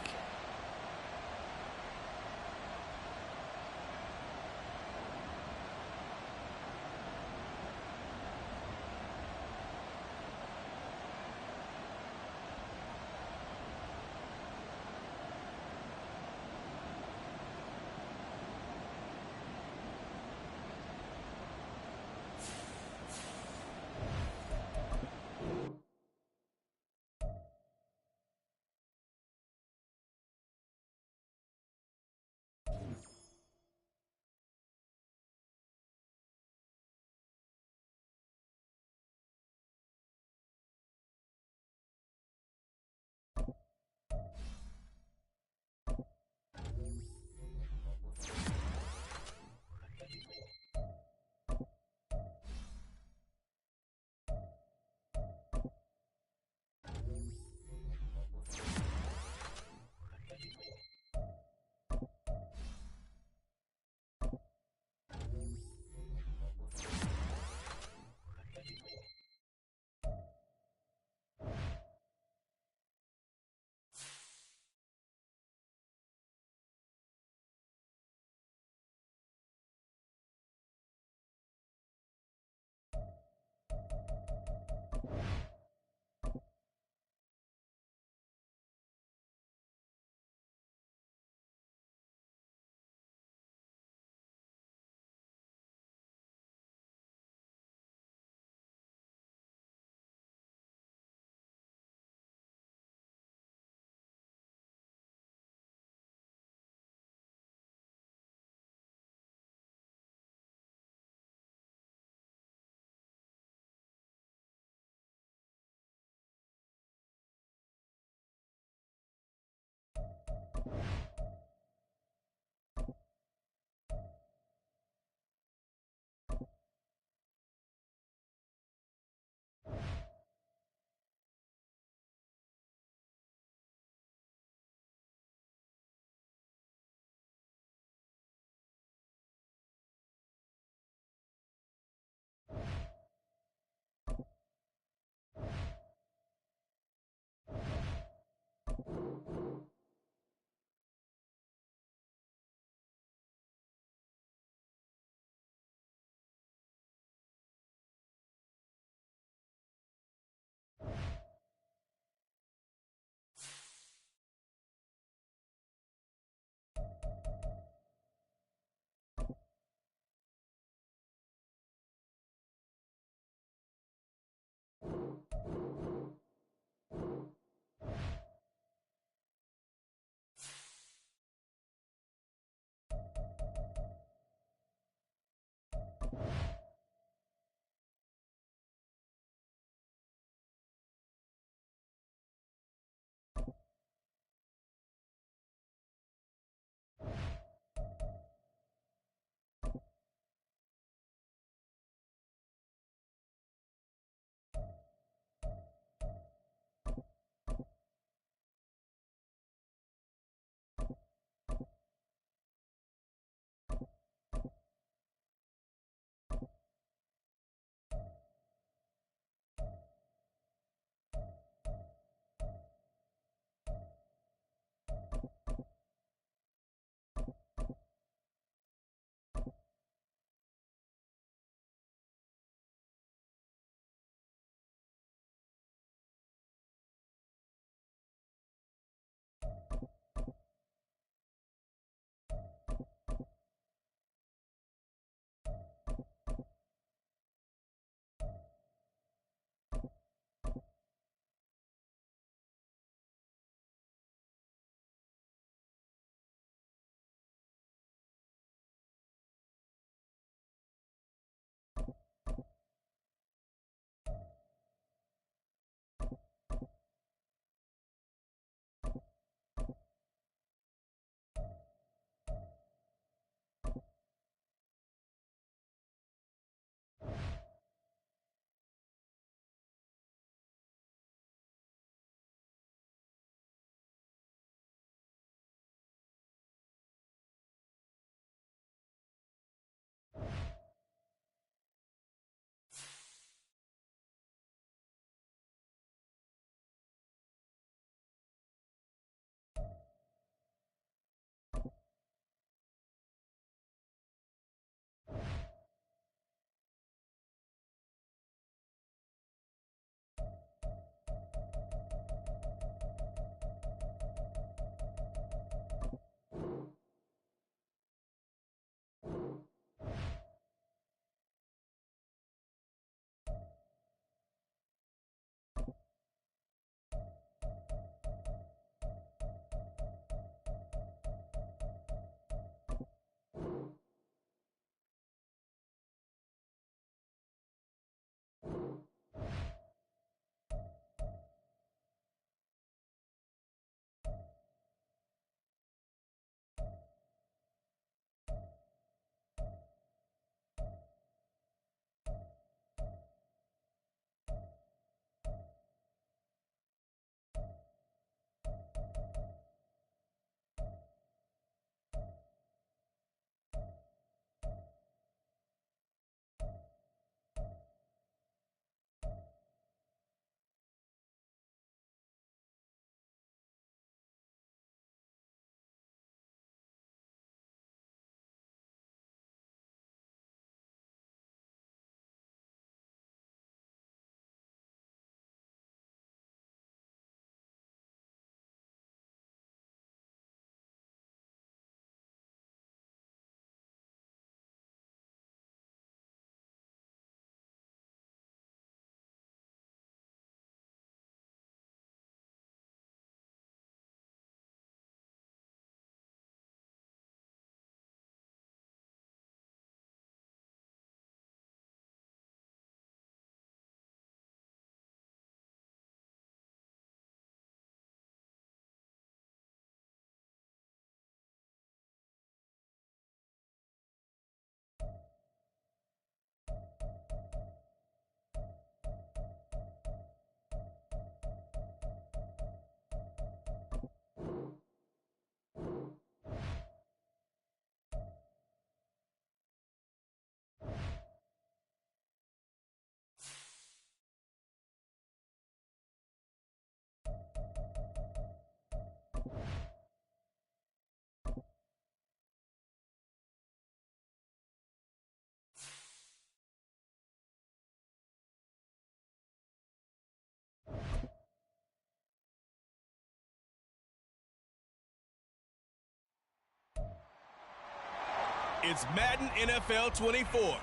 It's Madden NFL 24,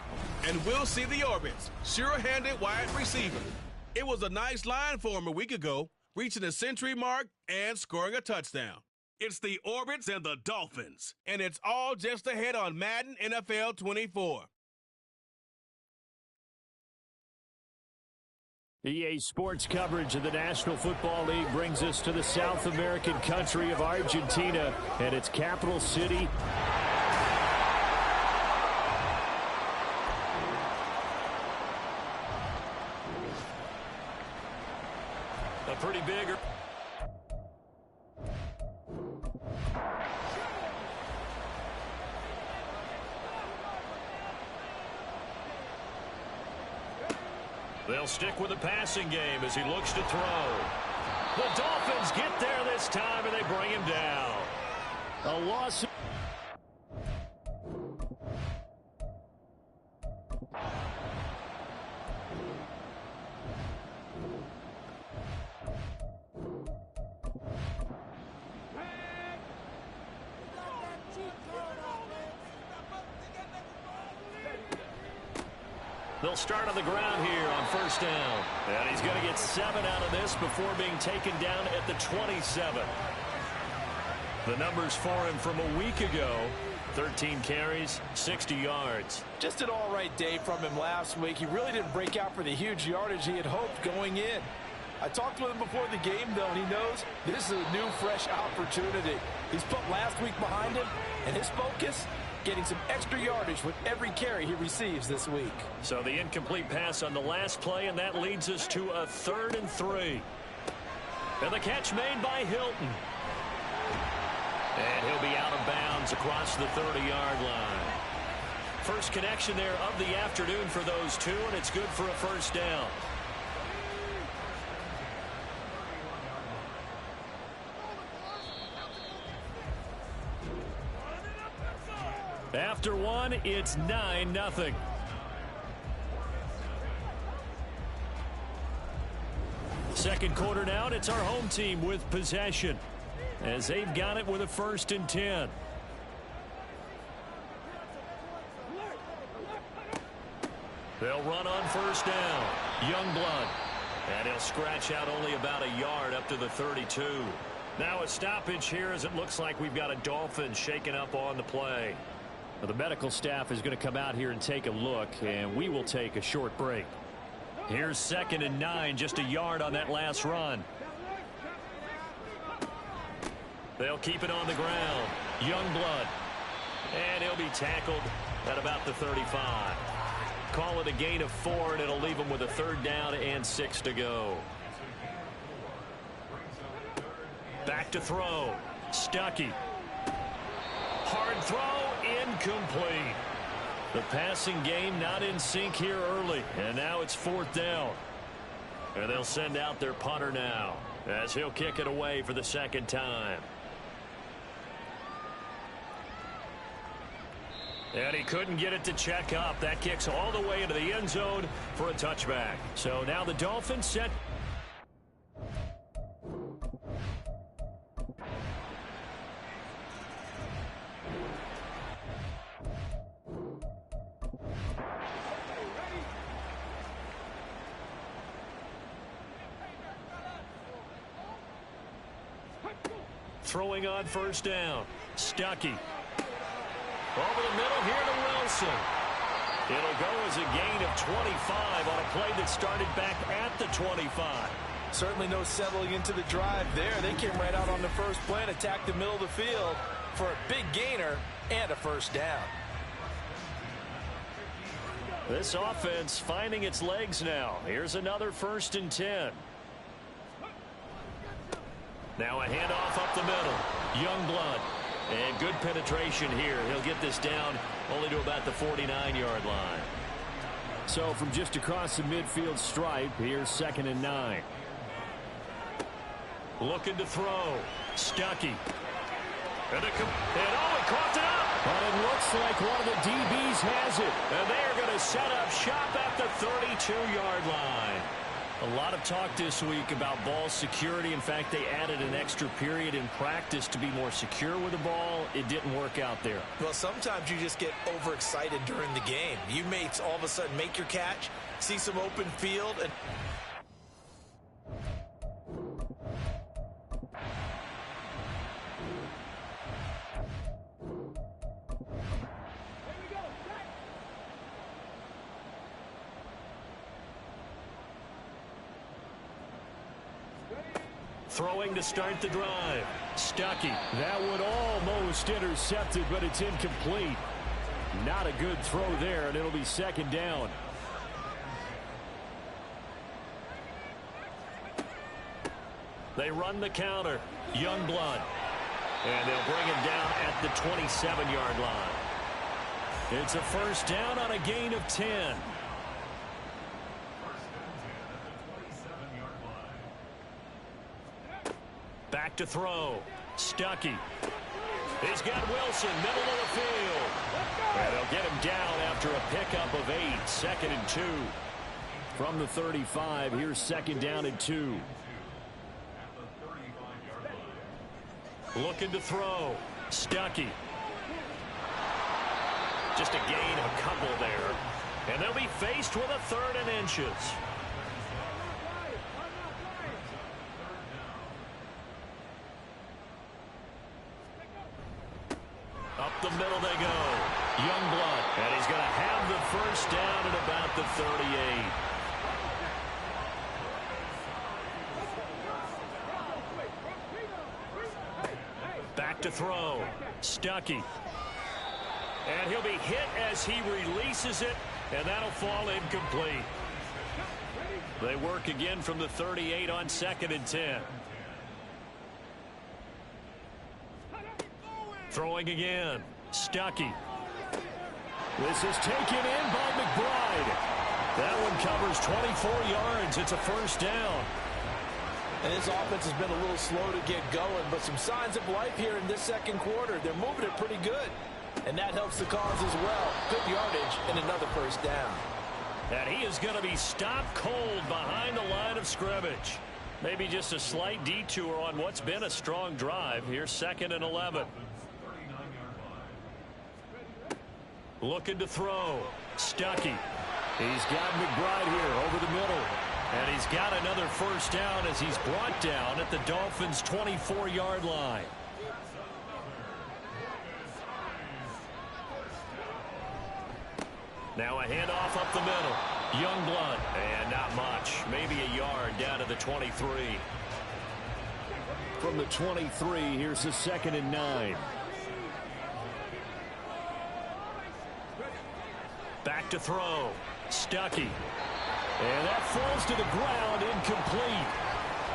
and we'll see the Orbits, sure-handed wide receiver. It was a nice line for him a week ago, reaching the century mark and scoring a touchdown. It's the Orbits and the Dolphins, and it's all just ahead on Madden NFL 24. EA Sports coverage of the National Football League brings us to the South American country of Argentina and its capital city. A pretty big. They'll stick with the passing game as he looks to throw. The Dolphins get there this time, and they bring him down. A loss. They'll start on the ground here on first down. And he's going to get 7 out of this before being taken down at the 27. The numbers for him from a week ago: 13 carries, 60 yards. Just an all-right day from him last week. He really didn't break out for the huge yardage he had hoped going in. I talked with him before the game, though, and he knows this is a new, fresh opportunity. He's put last week behind him, and his focus, getting some extra yardage with every carry he receives this week. So the incomplete pass on the last play, and that leads us to a 3rd and 3. And the catch made by Hilton. And he'll be out of bounds across the 30-yard line. First connection there of the afternoon for those two, and it's good for a first down. After one, it's 9-0. Second quarter now, and it's our home team with possession as they've got it with a 1st and 10. They'll run on first down. Youngblood. And he'll scratch out only about a yard up to the 32. Now a stoppage here as it looks like we've got a Dolphin shaking up on the play. Well, the medical staff is going to come out here and take a look, and we will take a short break. Here's 2nd and 9, just a yard on that last run. They'll keep it on the ground. Youngblood. And he'll be tackled at about the 35. Call it a gain of 4, and it'll leave him with a 3rd down and 6 to go. Back to throw. Stuckey. Hard throw, incomplete. The passing game not in sync here early, and now it's 4th down. And they'll send out their punter now as he'll kick it away for the 2nd time. And he couldn't get it to check up. That kicks all the way into the end zone for a touchback. So now the Dolphins set. Throwing on first down. Stuckey. Over the middle here to Wilson. It'll go as a gain of 25 on a play that started back at the 25. Certainly no settling into the drive there. They came right out on the first play and attacked the middle of the field for a big gainer and a first down. This offense finding its legs now. Here's another 1st and 10. Now a handoff up the middle. Youngblood. And good penetration here. He'll get this down only to about the 49-yard line. So from just across the midfield stripe, here's 2nd and 9. Looking to throw. Stuckey. And he coughed it up. But it looks like one of the DBs has it. And they are going to set up shop at the 32-yard line. A lot of talk this week about ball security. In fact, they added an extra period in practice to be more secure with the ball. It didn't work out there. Well, sometimes you just get overexcited during the game. You may all of a sudden make your catch, see some open field, and throwing to start the drive. Stuckey. That one almost intercepted, but it's incomplete. Not a good throw there, and it'll be second down. They run the counter. Youngblood. And they'll bring him down at the 27-yard line. It's a first down on a gain of 10. Back to throw. Stuckey. He's got Wilson, middle of the field. And they'll get him down after a pickup of 8. 2nd and 2. From the 35, here's 2nd down and 2. Looking to throw. Stuckey. Just a gain of a couple there. And they'll be faced with a 3rd and inches. Up the middle they go. Youngblood. And he's going to have the first down at about the 38. Back to throw. Stuckey. And he'll be hit as he releases it, and that'll fall incomplete. They work again from the 38 on 2nd and 10. Throwing again. Stuckey. This is taken in by McBride. That one covers 24 yards. It's a first down. And this offense has been a little slow to get going, but some signs of life here in this second quarter. They're moving it pretty good, and that helps the cause as well. Good yardage and another first down. And he is going to be stopped cold behind the line of scrimmage. Maybe just a slight detour on what's been a strong drive. Here's 2nd and 11. Looking to throw. Stuckey. He's got McBride here over the middle. And he's got another first down as he's brought down at the Dolphins' 24-yard line. Now a handoff up the middle. Youngblood. And not much. Maybe a yard down to the 23. From the 23, here's the 2nd and 9. Back to throw. Stuckey. And that falls to the ground, incomplete.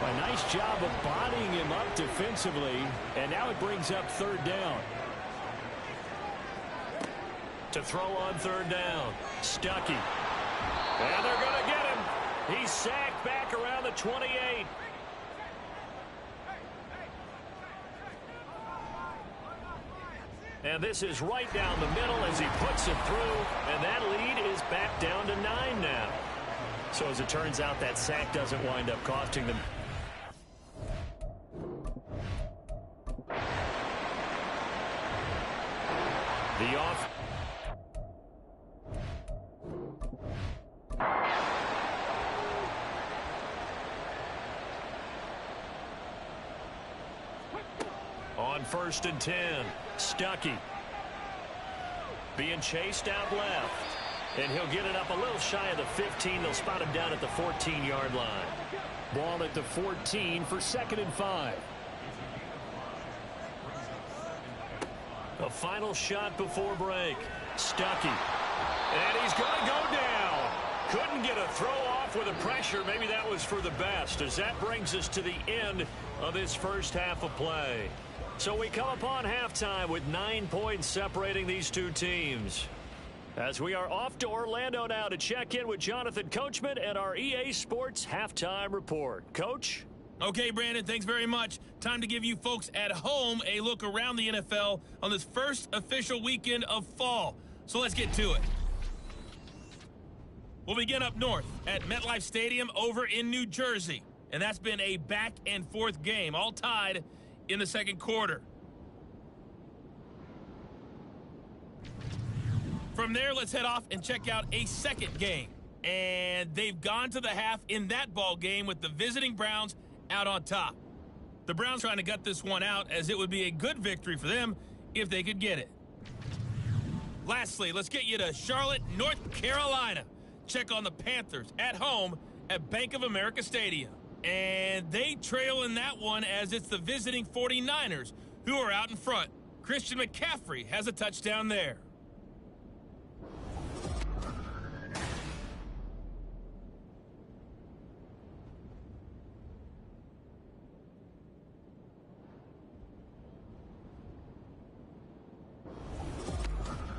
A nice job of bodying him up defensively. And now it brings up 3rd down. To throw on 3rd down. Stuckey. And they're going to get him. He's sacked back around the 28. And this is right down the middle as he puts it through. And that lead is back down to 9 now. So as it turns out, that sack doesn't wind up costing them. The off. On 1st and 10, Stuckey. Being chased out left. And he'll get it up a little shy of the 15. They'll spot him down at the 14-yard line. Ball at the 14 for 2nd and 5. A final shot before break. Stuckey. And he's going to go down. Couldn't get a throw off with the pressure. Maybe that was for the best, as that brings us to the end of this first half of play. So we come upon halftime with 9 points separating these two teams. As we are off to Orlando now to check in with Jonathan Coachman and our EA Sports Halftime Report. Coach? Okay, Brandon, thanks very much. Time to give you folks at home a look around the NFL on this first official weekend of fall. So let's get to it. We'll begin up north at MetLife Stadium over in New Jersey. And that's been a back-and-forth game, all tied in the second quarter. From there, let's head off and check out a second game. And they've gone to the half in that ball game with the visiting Browns out on top. The Browns trying to gut this one out, as it would be a good victory for them if they could get it. Lastly, let's get you to Charlotte, North Carolina. Check on the Panthers at home at Bank of America Stadium. And they trail in that one, as it's the visiting 49ers who are out in front. Christian McCaffrey has a touchdown there.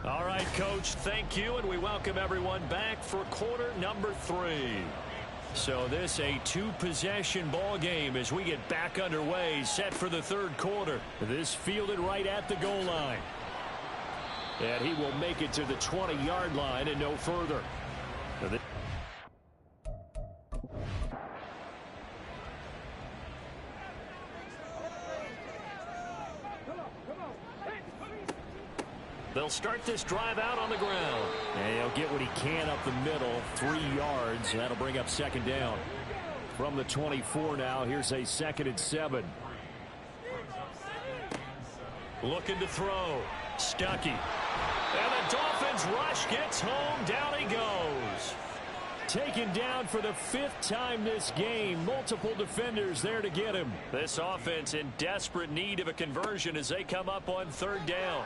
All right, Coach, thank you, and we welcome everyone back for quarter number 3. So this a two-possession ball game as we get back underway, set for the third quarter. This fielded right at the goal line. And he will make it to the 20-yard line and no further. They'll start this drive out on the ground. And he'll get what he can up the middle, 3 yards. That'll bring up second down. From the 24 now, here's a 2nd and 7. Looking to throw. Stuckey. And the Dolphins rush gets home. Down he goes. Taken down for the 5th time this game. Multiple defenders there to get him. This offense in desperate need of a conversion as they come up on 3rd down.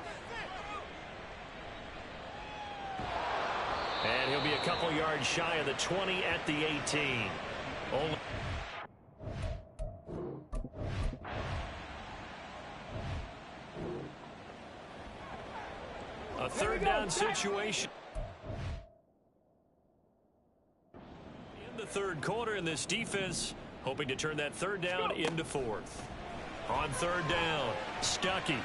And he'll be a couple yards shy of the 20 at the 18. A 3rd down situation. In the 3rd quarter, in this defense hoping to turn that 3rd down into 4th. On 3rd down, Stuckey.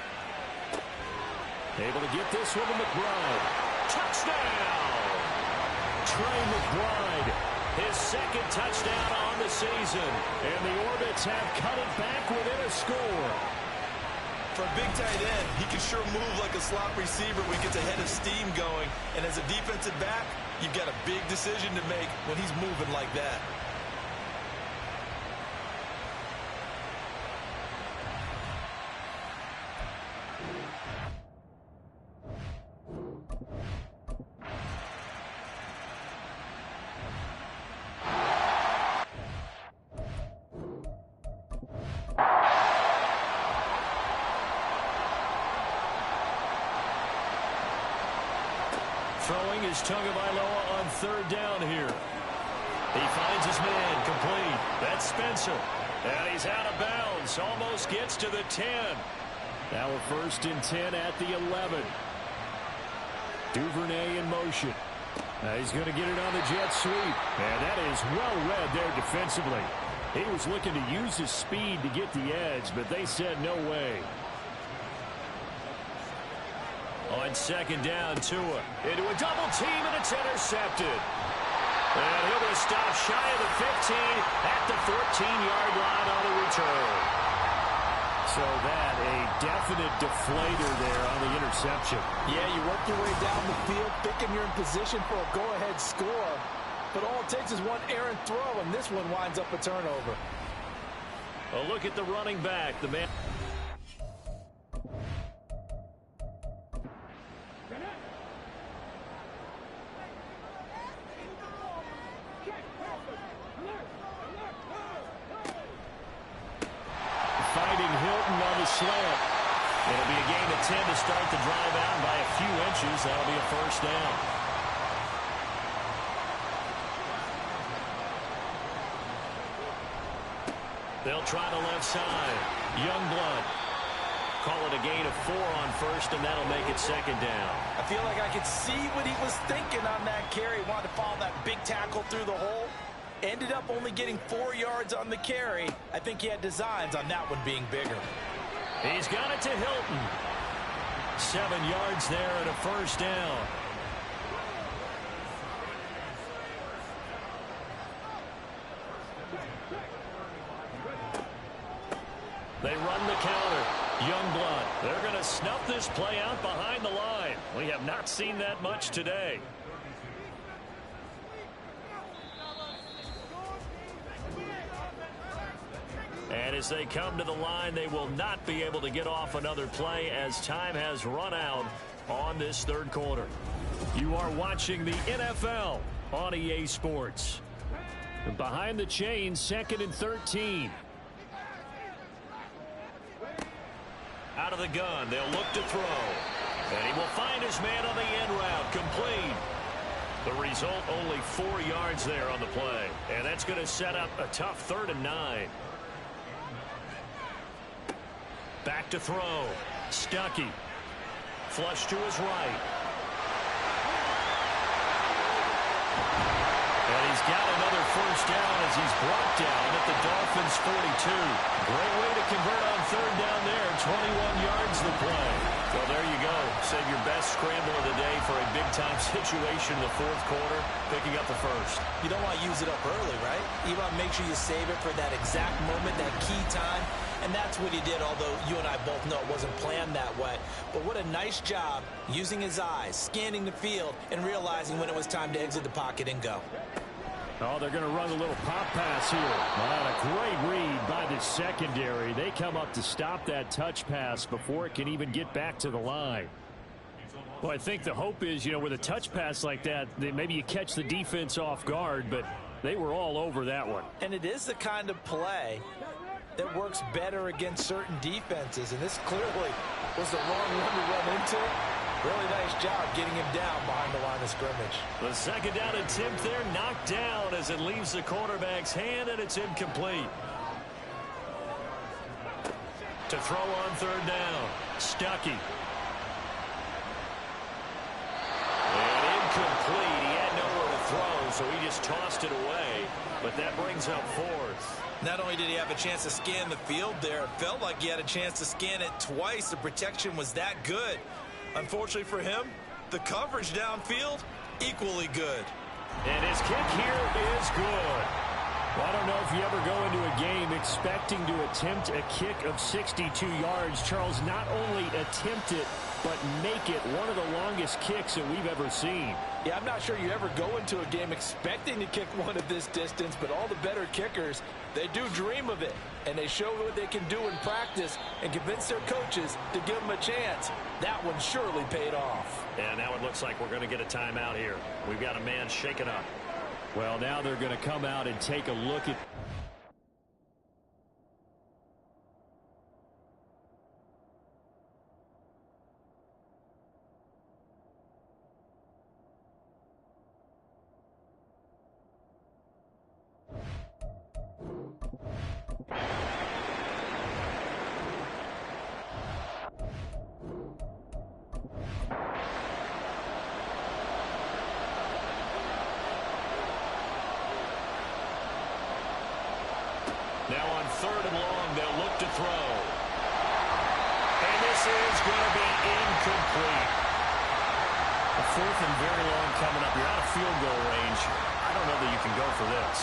Able to get this one to McBride. Touchdown! Trey McBride, his 2nd touchdown on the season. And the Orbits have cut it back within a score. For a big tight end, he can sure move like a slot receiver when he gets a head of steam going. And as a defensive back, you've got a big decision to make when he's moving like that. Throwing is Tagovailoa on 3rd down here. He finds his man complete. That's Spencer. And he's out of bounds. Almost gets to the 10. Now a 1st and 10 at the 11. Duvernay in motion. Now he's going to get it on the jet sweep. And that is well read there defensively. He was looking to use his speed to get the edge, but they said no way. On 2nd down, Tua into a double team, and it's intercepted. And he'll be stopped shy of the 15 at the 14-yard line on the return. So that a definite deflator there on the interception. Yeah, you work your way down the field, thinking you're in position for a go-ahead score. But all it takes is one errant throw, and this one winds up a turnover. A look at the running back. The man... slant. It'll be a gain of 10 to start the drive out by a few inches. That'll be a 1st down. They'll try the left side. Youngblood. Call it a gain of 4 on 1st, and that'll make it 2nd down. I feel like I could see what he was thinking on that carry. He wanted to follow that big tackle through the hole. Ended up only getting 4 yards on the carry. I think he had designs on that one being bigger. He's got it to Hilton. 7 yards there and a 1st down. They run the counter. Youngblood. They're going to snuff this play out behind the line. We have not seen that much today. And as they come to the line, they will not be able to get off another play as time has run out on this third quarter. You are watching the NFL on EA Sports. Behind the chains, 2nd and 13. Out of the gun, they'll look to throw. And he will find his man on the end route, complete. The result, only 4 yards there on the play. And that's going to set up a tough 3rd and 9. Back to throw. Stuckey. Flush to his right. And he's got another first down as he's brought down at the Dolphins' 42. Great way to convert on 3rd down there. 21 yards the play. Well, there you go. Save your best scramble of the day for a big-time situation in the 4th quarter, picking up the first. You don't want to use it up early, right? You want to make sure you save it for that exact moment, that key time. And that's what he did, although you and I both know it wasn't planned that way. But what a nice job using his eyes, scanning the field, and realizing when it was time to exit the pocket and go. Oh, they're going to run a little pop pass here. Well, a great read by the secondary. They come up to stop that touch pass before it can even get back to the line. Well, I think the hope is, with a touch pass like that, maybe you catch the defense off guard, but they were all over that one. And it is the kind of play that works better against certain defenses, and this clearly was the wrong one to run into. Really nice job getting him down behind the line of scrimmage. The 2nd down attempt there knocked down as it leaves the quarterback's hand, and it's incomplete. To throw on 3rd down, Stuckey. And incomplete. He had nowhere to throw, so he just tossed it away. But that brings up 4th. Not only did he have a chance to scan the field there, it felt like he had a chance to scan it twice. The protection was that good. Unfortunately for him, the coverage downfield, equally good. And his kick here is good. Well, I don't know if you ever go into a game expecting to attempt a kick of 62 yards. Charles, not only attempt it, but make it one of the longest kicks that we've ever seen. Yeah, I'm not sure you ever go into a game expecting to kick one of this distance, but all the better kickers, they do dream of it. And they show what they can do in practice and convince their coaches to give them a chance. That one surely paid off. And now it looks like we're going to get a timeout here. We've got a man shaken up. Well, now they're going to come out and take a look at... Now on 3rd and long, they'll look to throw. And this is going to be incomplete. A 4th and very long coming up. You're out of field goal range. I don't know that you can go for this.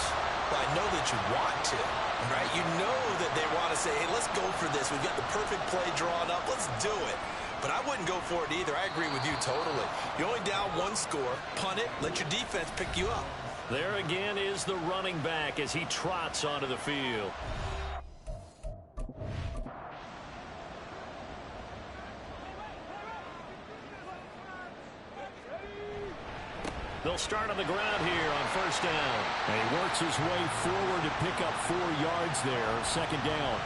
Well, I know that you want to, right? You know that they want to say, hey, let's go for this. We've got the perfect play drawn up. Let's do it. But I wouldn't go for it either. I agree with you totally. You're only down 1 score. Punt it. Let your defense pick you up. There again is the running back as he trots onto the field. They'll start on the ground here on 1st down. And he works his way forward to pick up 4 yards there, 2nd down.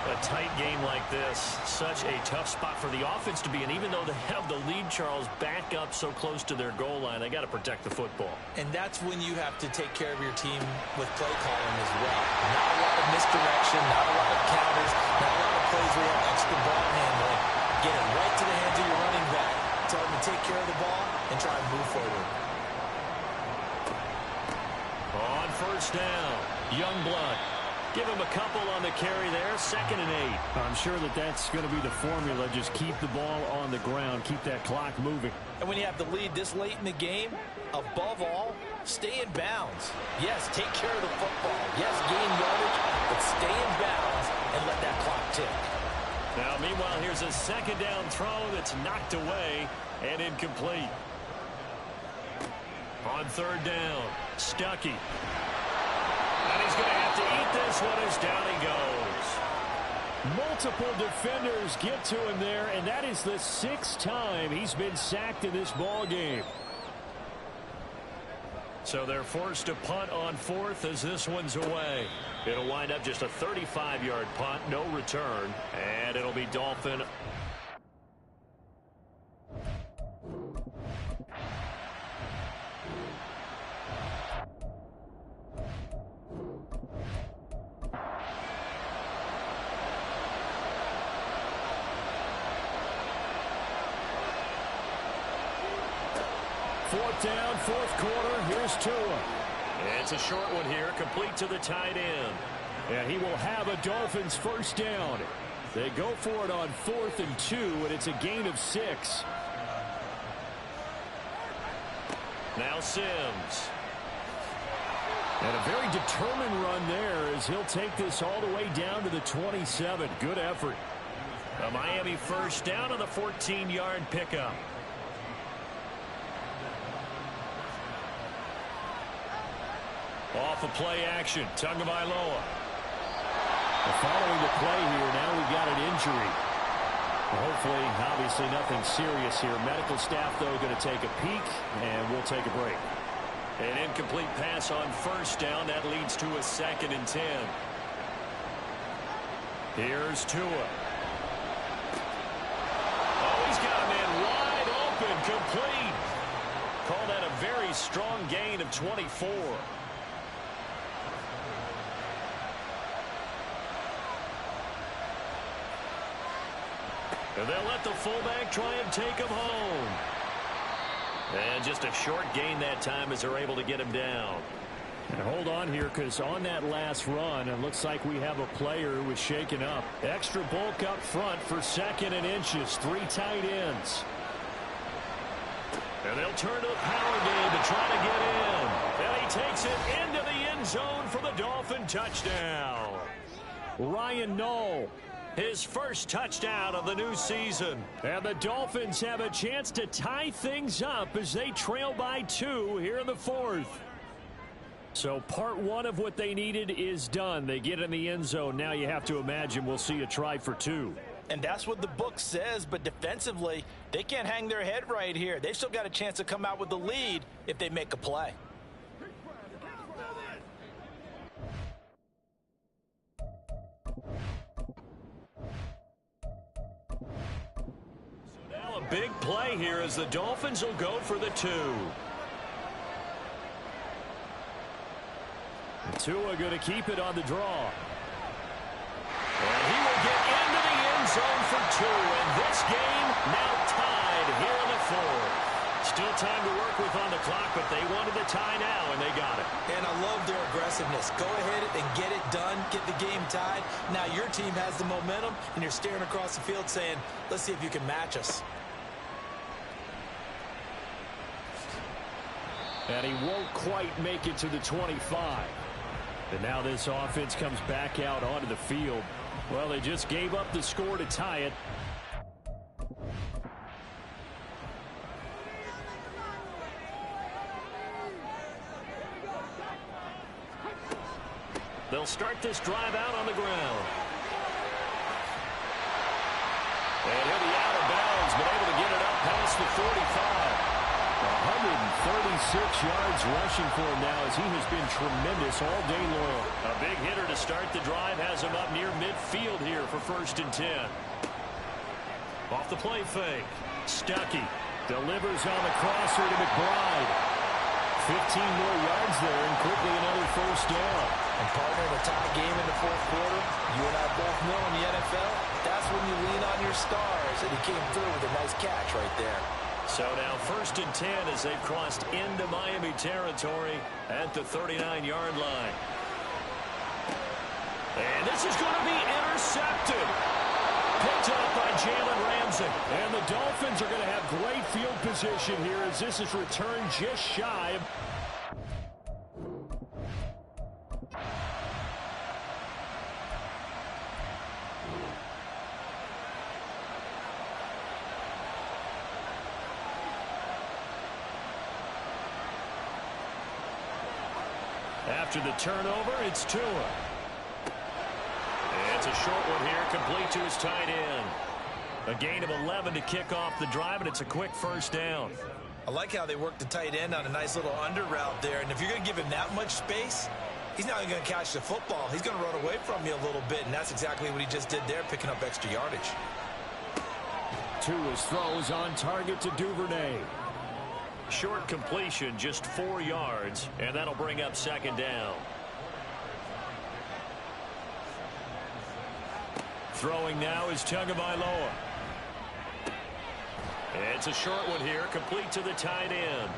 A tight game like this, such a tough spot for the offense to be in. Even though they have the lead, Charles, back up so close to their goal line, they got to protect the football. And that's when you have to take care of your team with play calling as well. Not a lot of misdirection, not a lot of counters, not a lot of plays where you have extra ball handling. Get it right to the hands of your running back. Tell him to take care of the ball and try and move forward. On 1st down, Youngblood. Give him a couple on the carry there, 2nd and 8. I'm sure that that's going to be the formula. Just keep the ball on the ground, keep that clock moving. And when you have the lead this late in the game, above all, Stay in bounds. Yes, take care of the football. Yes, gain yardage, but stay in bounds and let that clock tick. Now, meanwhile, here's a second down throw that's knocked away and incomplete. On third down, Stuckey. And he's going to have to eat this one as down he goes. Multiple defenders get to him there, and that is the 6th time he's been sacked in this ball game. So they're forced to punt on 4th as this one's away. It'll wind up just a 35-yard punt, no return, and it'll be Dolphin. Fourth down, 4th quarter. Here's Tua. It's a short one here, complete to the tight end. And he will have a Dolphins first down. They go for it on 4th and 2, and it's a gain of 6. Now Sims. And a very determined run there as he'll take this all the way down to the 27. Good effort. A Miami first down on the 14-yard pickup. Off of play action, Tagovailoa. Following the play here, now we've got an injury. Hopefully, obviously nothing serious here. Medical staff, though, going to take a peek, and we'll take a break. An incomplete pass on first down. That leads to a 2nd and 10. Here's Tua. Oh, he's got a man wide open, complete. Call that a very strong gain of 24. And they'll let the fullback try and take him home. And just a short gain that time as they're able to get him down. And hold on here, because on that last run, it looks like we have a player who was shaken up. Extra bulk up front for 2nd and inches. 3 tight ends. And they'll turn to the power game to try to get in. And he takes it into the end zone for the Dolphin touchdown. Ryan Knoll. His first touchdown of the new season. And the Dolphins have a chance to tie things up as they trail by 2 here in the 4th. So part 1 of what they needed is done. They get in the end zone. Now you have to imagine we'll see a try for 2. And that's what the book says, but defensively, they can't hang their head right here. They've still got a chance to come out with the lead if they make a play. Big play here as the Dolphins will go for the 2. Tua going to keep it on the draw. And he will get into the end zone for 2. And this game now tied here in the 4th. Still time to work with on the clock, but they wanted the tie now, and they got it. And I love their aggressiveness. Go ahead and get it done, get the game tied. Now your team has the momentum, and you're staring across the field saying, let's see if you can match us. And he won't quite make it to the 25. And now this offense comes back out onto the field. Well, they just gave up the score to tie it. They'll start this drive out on the ground. And he'll be out of bounds, but able to get it up past the 45. 136 yards rushing for him now as he has been tremendous all day long. A big hitter to start the drive has him up near midfield here for 1st and 10. Off the play fake. Stuckey delivers on the crosser to McBride. 15 more yards there and quickly another first down. And partner, in a tie game in the 4th quarter, you and I both know in the NFL, that's when you lean on your stars, and he came through with a nice catch right there. So now 1st and 10 as they've crossed into Miami territory at the 39-yard line. And this is going to be intercepted. Picked up by Jalen Ramsey. And the Dolphins are going to have great field position here as this is returned just shy. After the turnover, it's Tua. It's a short one here, complete to his tight end. A gain of 11 to kick off the drive, and it's a quick first down. I like how they worked the tight end on a nice little under route there. And if you're going to give him that much space, he's not even going to catch the football. He's going to run away from you a little bit, and that's exactly what he just did there, picking up extra yardage. Tua's throws on target to Duvernay. Short completion, just 4 yards, and that'll bring up second down. Throwing now is Tagovailoa. It's a short one here, complete to the tight end.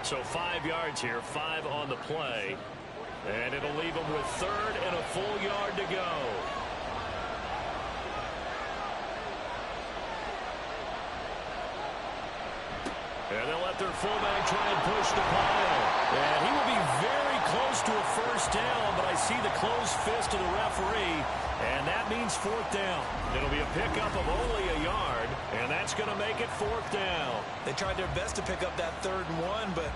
So 5 yards here, 5 on the play. And it'll leave him with third and a full yard to go. And they'll let their fullback try and push the pile. And he will be very close to a first down, but I see the closed fist of the referee, and that means fourth down. It'll be a pickup of only a yard, and that's going to make it fourth down. They tried their best to pick up that 3rd and 1, but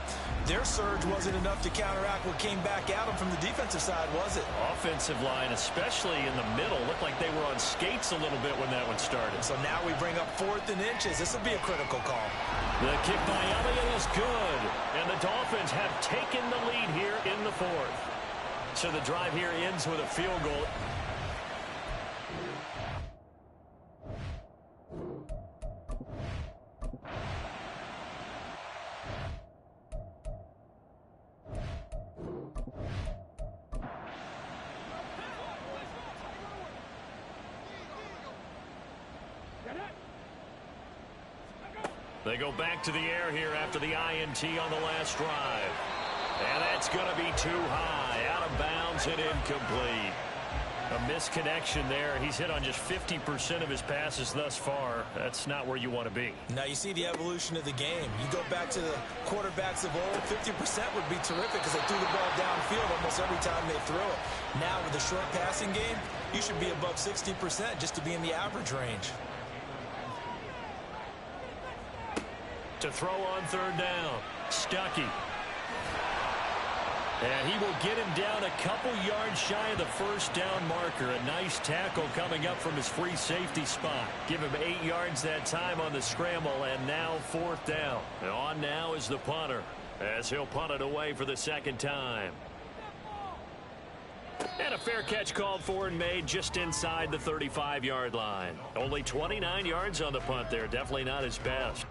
their surge wasn't enough to counteract what came back at them from the defensive side, was it? Offensive line, especially in the middle, looked like they were on skates a little bit when that one started. So now we bring up 4th and inches. This will be a critical call. The kick by Elliott is good, and the Dolphins have taken the lead here in the 4th. So the drive here ends with a field goal. They go back to the air here after the INT on the last drive. And that's going to be too high. Out of bounds and incomplete. A misconnection there. He's hit on just 50% of his passes thus far. That's not where you want to be. Now you see the evolution of the game. You go back to the quarterbacks of old, 50% would be terrific because they threw the ball downfield almost every time they threw it. Now with the short passing game, you should be above 60% just to be in the average range. To throw on third down, Stuckey. And he will get him down a couple yards shy of the first down marker. A nice tackle coming up from his free safety spot. Give him 8 yards that time on the scramble, and now fourth down. And on now is the punter, as he'll punt it away for the second time. And a fair catch called for and made just inside the 35-yard line. Only 29 yards on the punt there. Definitely not his best.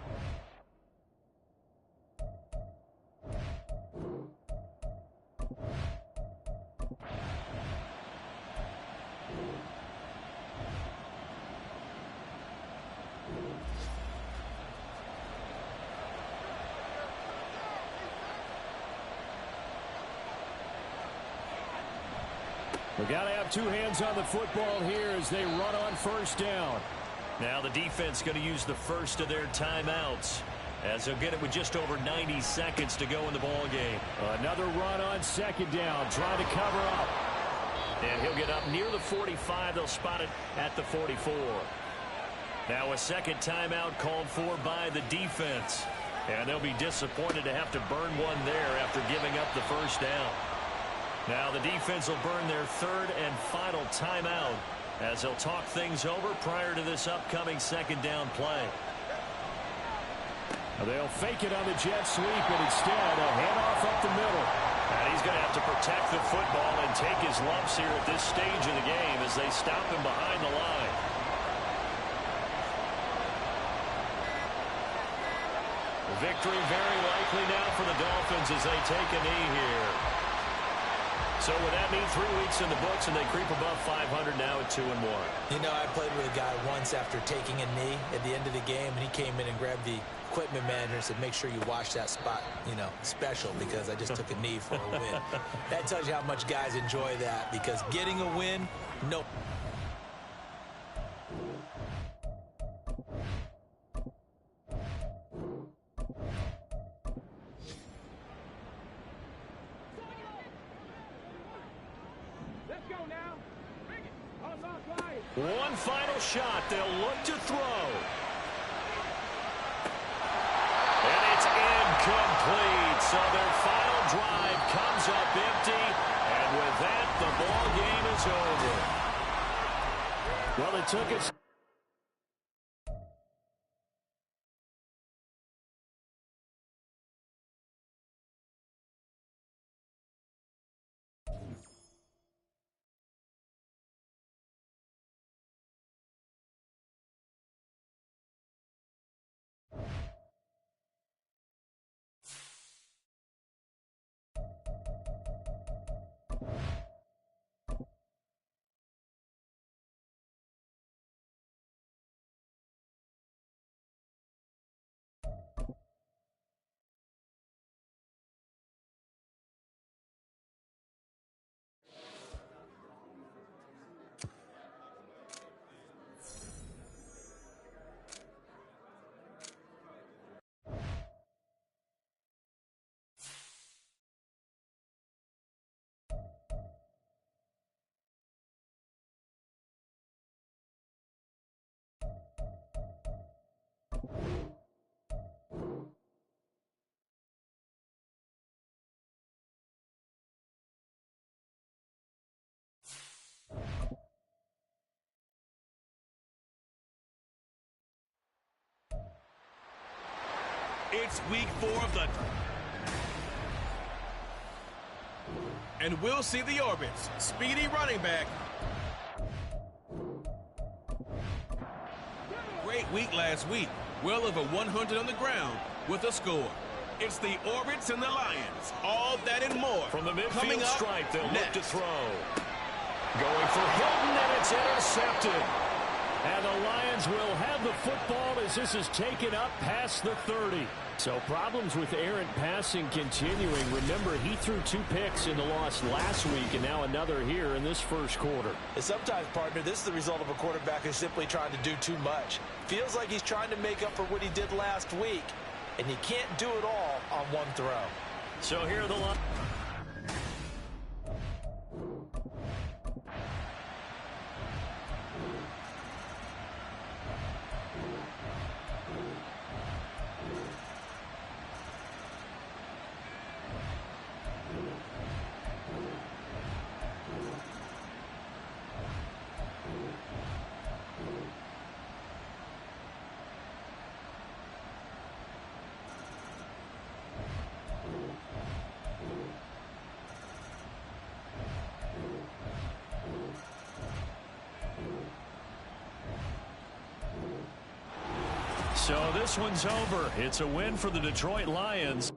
We've got to have 2 hands on the football here as they run on first down. Now the defense going to use the first of their timeouts as they'll get it with just over 90 seconds to go in the ball game. Another run on second down, trying to cover up. And he'll get up near the 45. They'll spot it at the 44. Now a second timeout called for by the defense. And they'll be disappointed to have to burn one there after giving up the first down. Now the defense will burn their third and final timeout as they'll talk things over prior to this upcoming second down play. They'll fake it on the jet sweep, and instead a handoff up the middle. And he's going to have to protect the football and take his lumps here at this stage of the game as they stop him behind the line. Victory very likely now for the Dolphins as they take a knee here. So would that mean 3 weeks in the books and they creep above 500 now at 2-1? You know, I played with a guy once after taking a knee at the end of the game, and he came in and grabbed the equipment manager and said, make sure you watch that spot, you know, special, because I just took a knee for a win. That tells you how much guys enjoy that, because getting a win, no. One final shot. They'll look to throw. And it's incomplete. So their final drive comes up empty. with that, the ball game is over. Well, it took us. It's week 4 of the... And we'll see the Orbits. Speedy running back. Great week last week. Well over 100 on the ground with a score. It's the Orbits and the Lions. All that and more. From the Coming midfield up stripe, they'll look next. to throw. Going for Hilton, and it's intercepted. And the Lions will have the football as this is taken up past the 30. So problems with errant passing continuing. Remember, he threw 2 picks in the loss last week, and now another here in this first quarter. And sometimes, partner, this is the result of a quarterback who's simply trying to do too much. Feels like he's trying to make up for what he did last week, and you can't do it all on one throw. So here are the line. So this one's over. It's a win for the Detroit Lions.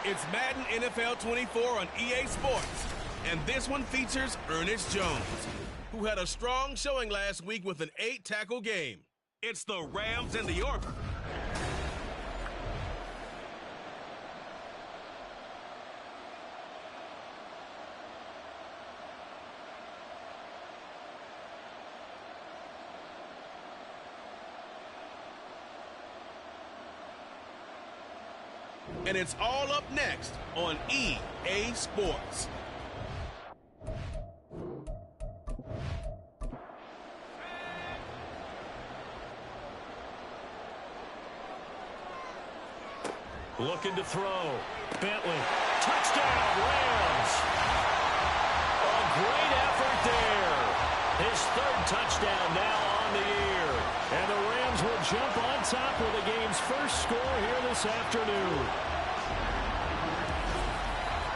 It's Madden NFL 24 on EA Sports, and this one features Ernest Jones, who had a strong showing last week with an 8-tackle game. It's the Rams and the Orbits. And it's all up next on EA Sports. Looking to throw. Bentley. Touchdown, Rams. A great effort there. His third touchdown now on the year. And the Rams will jump on top of the game's first score here this afternoon.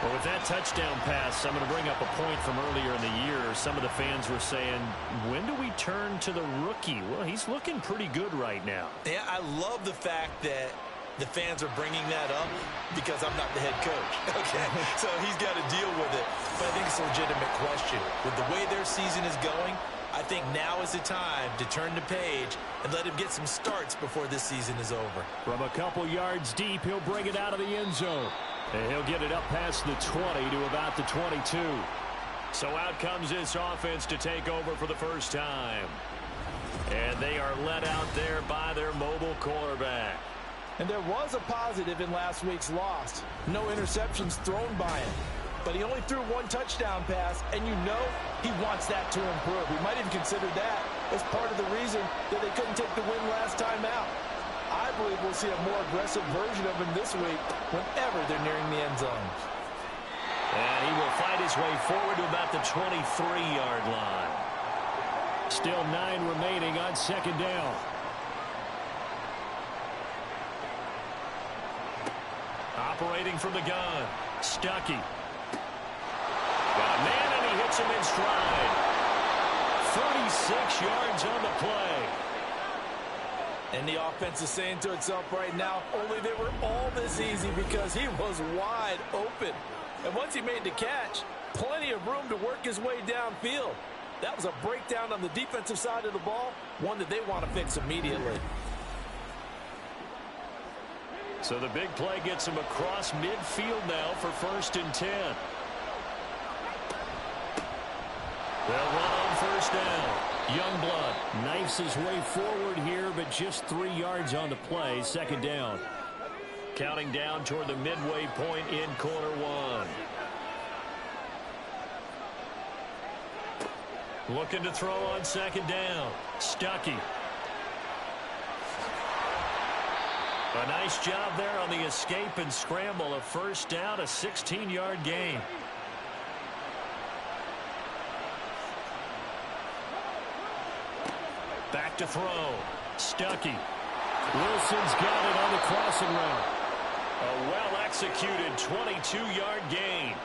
Well, with that touchdown pass, I'm going to bring up a point from earlier in the year. Some of the fans were saying, when do we turn to the rookie? Well, he's looking pretty good right now. Yeah, I love the fact that the fans are bringing that up because I'm not the head coach. Okay, so he's got to deal with it. But I think it's a legitimate question. With the way their season is going, I think now is the time to turn the page and let him get some starts before this season is over. From a couple yards deep, he'll bring it out of the end zone. And he'll get it up past the 20 to about the 22. So out comes this offense to take over for the first time. And they are led out there by their mobile quarterback. And there was a positive in last week's loss. No interceptions thrown by him. But he only threw one touchdown pass, and you know he wants that to improve. We might even consider that as part of the reason that they couldn't take the win last time out. I believe we'll see a more aggressive version of him this week whenever they're nearing the end zone. And he will fight his way forward to about the 23-yard line. Still 9 remaining on second down. Operating from the gun, Stuckey. Got a man, and he hits him in stride. 36 yards on the play. And the offense is saying to itself right now, only they were all this easy because he was wide open. And once he made the catch, plenty of room to work his way downfield. That was a breakdown on the defensive side of the ball, one that they want to fix immediately. So the big play gets him across midfield now for 1st and 10. They'll run on first down. Youngblood knifes his way forward here, but just 3 yards on the play. Second down. Counting down toward the midway point in quarter one. Looking to throw on second down. Stuckey. A nice job there on the escape and scramble. A first down, a 16-yard gain. Back to throw. Stuckey. Wilson's got it on the crossing route. A well-executed 22-yard gain.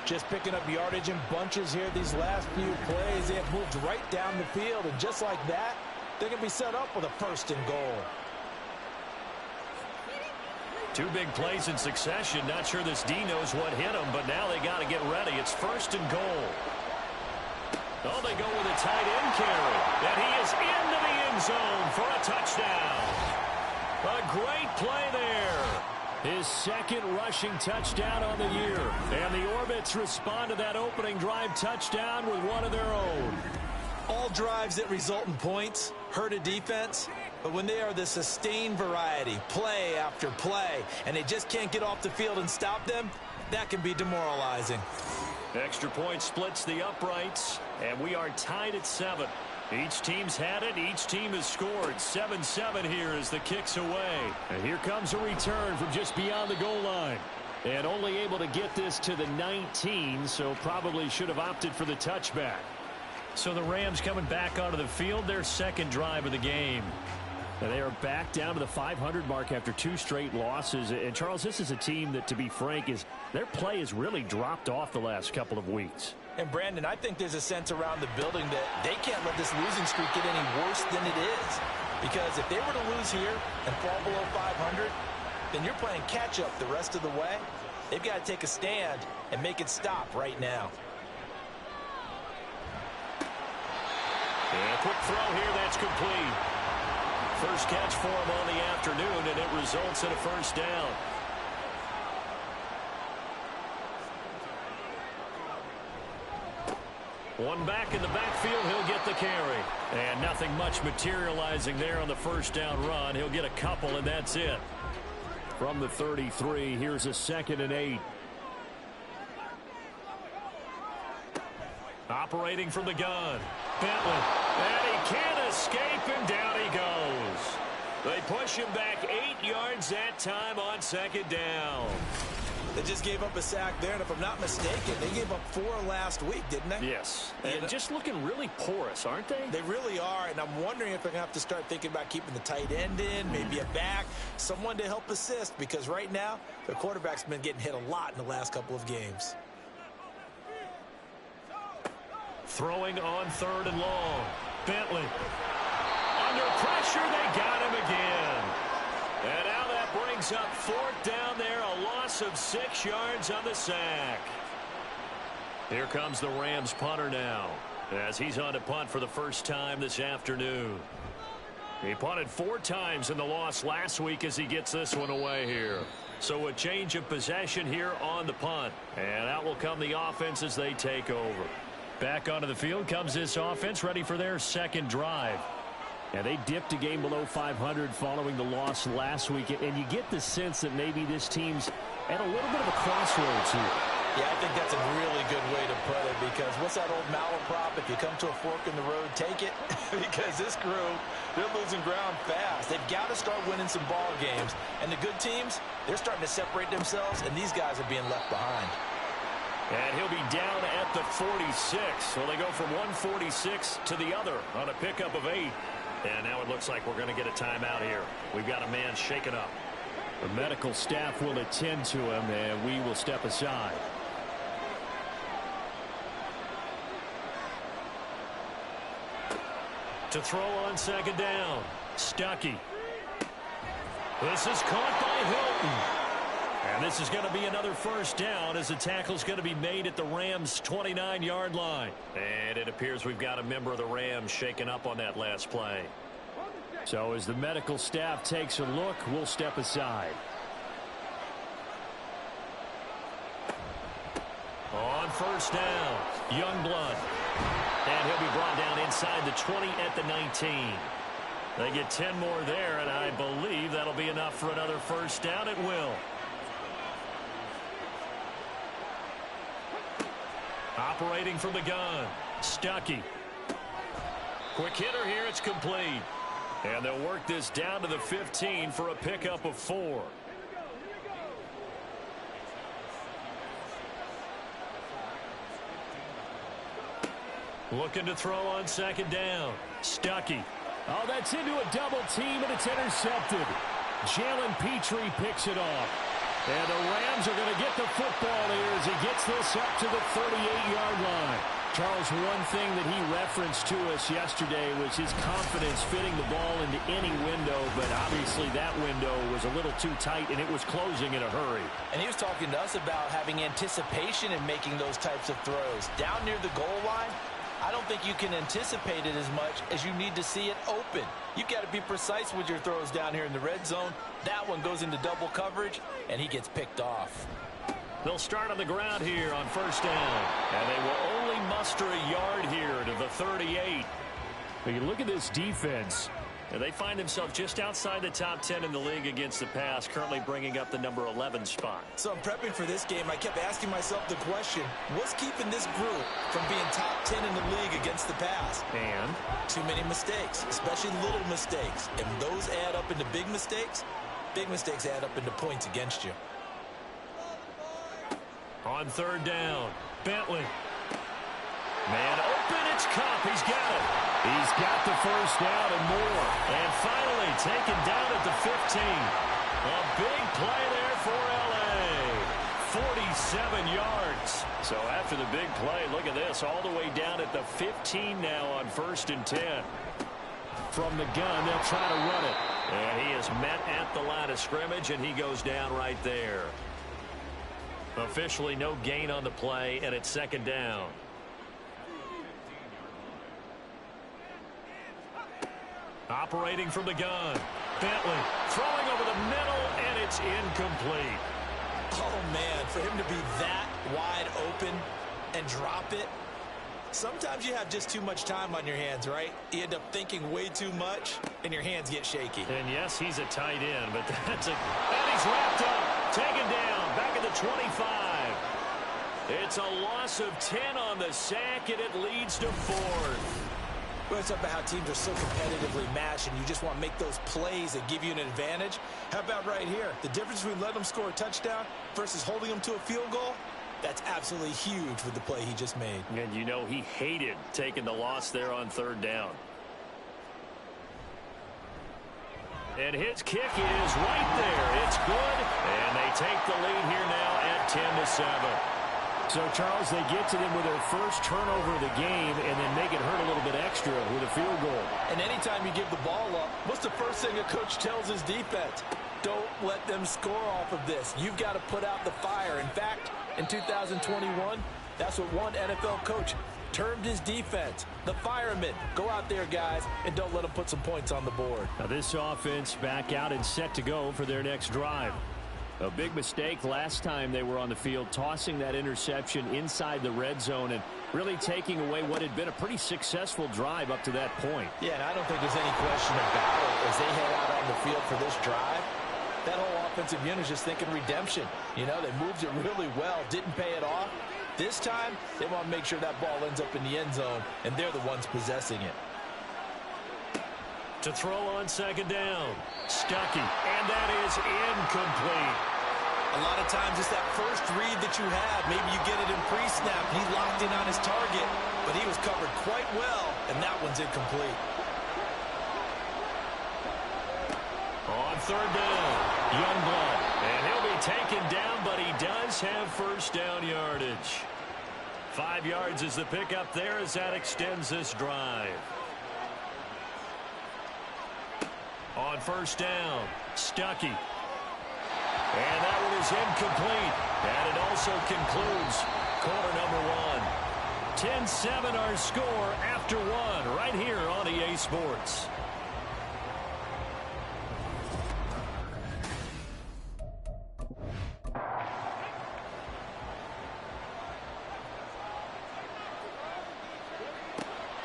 Just picking up yardage in bunches here these last few plays. They have moved right down the field, and just like that, they can be set up with a 1st and goal. 2 big plays in succession. Not sure this D knows what hit him, but now they got to get ready. It's 1st and goal. Oh, they go with a tight end carry. And he is into the end zone for a touchdown. A great play there. His second rushing touchdown on the year. And the Orbits respond to that opening drive touchdown with one of their own. All drives that result in points hurt a defense, but when they are the sustained variety, play after play, and they just can't get off the field and stop them, that can be demoralizing. Extra point splits the uprights, and we are tied at 7. Each team's had it. Each team has scored. 7-7 here as the kick's away. And here comes a return from just beyond the goal line. And only able to get this to the 19, so probably should have opted for the touchback. So the Rams coming back onto the field, their second drive of the game. And they are back down to the 500 mark after 2 straight losses. And, Charles, this is a team that, to be frank, their play has really dropped off the last couple of weeks. And, Brandon, I think there's a sense around the building that they can't let this losing streak get any worse than it is. Because if they were to lose here and fall below 500, then you're playing catch-up the rest of the way. They've got to take a stand and make it stop right now. And a quick throw here, that's complete. First catch for him on the afternoon, and it results in a first down. One back in the backfield, he'll get the carry. And nothing much materializing there on the first down run. He'll get a couple, and that's it. From the 33, here's a 2nd and 8. Operating from the gun. Bentley. And he can't escape, and down he goes. They push him back 8 yards that time on 2nd down. They just gave up a sack there, and if I'm not mistaken, they gave up 4 last week, didn't they? Yes. And just looking really porous, aren't they? They really are, and I'm wondering if they're going to have to start thinking about keeping the tight end in, maybe a back, someone to help assist, because right now, their quarterback's been getting hit a lot in the last couple of games. Throwing on 3rd and long. Bentley. Under pressure, they got him again. And now that brings up 4th down there, a loss of 6 yards on the sack. Here comes the Rams punter now, as he's on to punt for the first time this afternoon. He punted 4 times in the loss last week as he gets this one away here. So a change of possession here on the punt. And out will come the offense as they take over. Back onto the field comes this offense, ready for their 2nd drive. And they dipped a game below 500 following the loss last week. And you get the sense that maybe this team's at a little bit of a crossroads here. Yeah, I think that's a really good way to put it, because what's that old malaprop? If you come to a fork in the road, take it. Because this crew, they're losing ground fast. They've got to start winning some ball games. And the good teams, they're starting to separate themselves, and these guys are being left behind. And he'll be down at the 46. So they go from one 46 to the other on a pickup of 8. And now it looks like we're going to get a timeout here. We've got a man shaken up. The medical staff will attend to him, and we will step aside. To throw on 2nd down. Stuckey. This is caught by Hilton. And this is going to be another first down as the tackle's going to be made at the Rams' 29-yard line. And it appears we've got a member of the Rams shaken up on that last play. So as the medical staff takes a look, we'll step aside. On first down, Youngblood. And he'll be brought down inside the 20 at the 19. They get 10 more there, and I believe that'll be enough for another first down. It will. Operating from the gun, Stuckey. Quick hitter here, it's complete. And they'll work this down to the 15 for a pickup of 4. Looking to throw on 2nd down, Stuckey. Oh, that's into a double team, and it's intercepted. Jalen Petrie picks it off. And the Rams are going to get the football here as he gets this up to the 38-yard line. Charles, one thing that he referenced to us yesterday was his confidence fitting the ball into any window, but obviously that window was a little too tight, and it was closing in a hurry. And he was talking to us about having anticipation in making those types of throws. Down near the goal line, I don't think you can anticipate it as much as you need to see it open. You've got to be precise with your throws down here in the red zone. That one goes into double coverage, and he gets picked off. They'll start on the ground here on first down. And they will only muster a yard here to the 38. But you look at this defense. And they find themselves just outside the top 10 in the league against the pass, currently bringing up the number 11 spot. So I'm prepping for this game. I kept asking myself the question, what's keeping this group from being top 10 in the league against the pass? And? Too many mistakes, especially little mistakes. And those add up into big mistakes. Big mistakes add up into points against you. On 3rd down, Bentley. Man open, it's Cup. He's got it. He's got the first down and more. And finally taken down at the 15. A big play there for L.A. 47 yards. So after the big play, look at this. All the way down at the 15 now on 1st and 10. From the gun, they'll try to run it. And he is met at the line of scrimmage, and he goes down right there. Officially no gain on the play, and it's second down. Operating from the gun. Bentley throwing over the middle, and it's incomplete. Oh, man, for him to be that wide open and drop it. Sometimes you have just too much time on your hands, right? You end up thinking way too much, and your hands get shaky. And yes, he's a tight end, but and he's wrapped up, taken down, back at the 25. It's a loss of 10 on the sack, and it leads to 4th. Well, it's about how teams are so competitively matched, and you just want to make those plays that give you an advantage. How about right here? The difference between letting them score a touchdown versus holding them to a field goal, that's absolutely huge with the play he just made. And you know he hated taking the loss there on 3rd down. And his kick is right there. It's good, and they take the lead here now at 10-7. So, Charles, they get to them with their first turnover of the game and then make it hurt a little bit extra with a field goal. And anytime you give the ball up, what's the first thing a coach tells his defense? Don't let them score off of this. You've got to put out the fire. In fact, in 2021, that's what one NFL coach termed his defense, the firemen. Go out there, guys, and don't let them put some points on the board. Now this offense back out and set to go for their next drive. A big mistake last time they were on the field, tossing that interception inside the red zone and really taking away what had been a pretty successful drive up to that point. Yeah, and I don't think there's any question about it. As they head out on the field for this drive, that whole offensive unit is just thinking redemption. You know, they moved it really well, didn't pay it off. This time, they want to make sure that ball ends up in the end zone, and they're the ones possessing it. To throw on 2nd down, Stuckey, and that is incomplete. A lot of times it's that first read that you have. Maybe you get it in pre-snap. He locked in on his target, but he was covered quite well, and that one's incomplete. On 3rd down, Youngblood, and he'll be taken down, but he does have first down yardage. 5 yards is the pickup there as that extends this drive. On 1st down, Stuckey. And that one is incomplete. And it also concludes quarter number 1. 10-7 our score after 1 right here on EA Sports.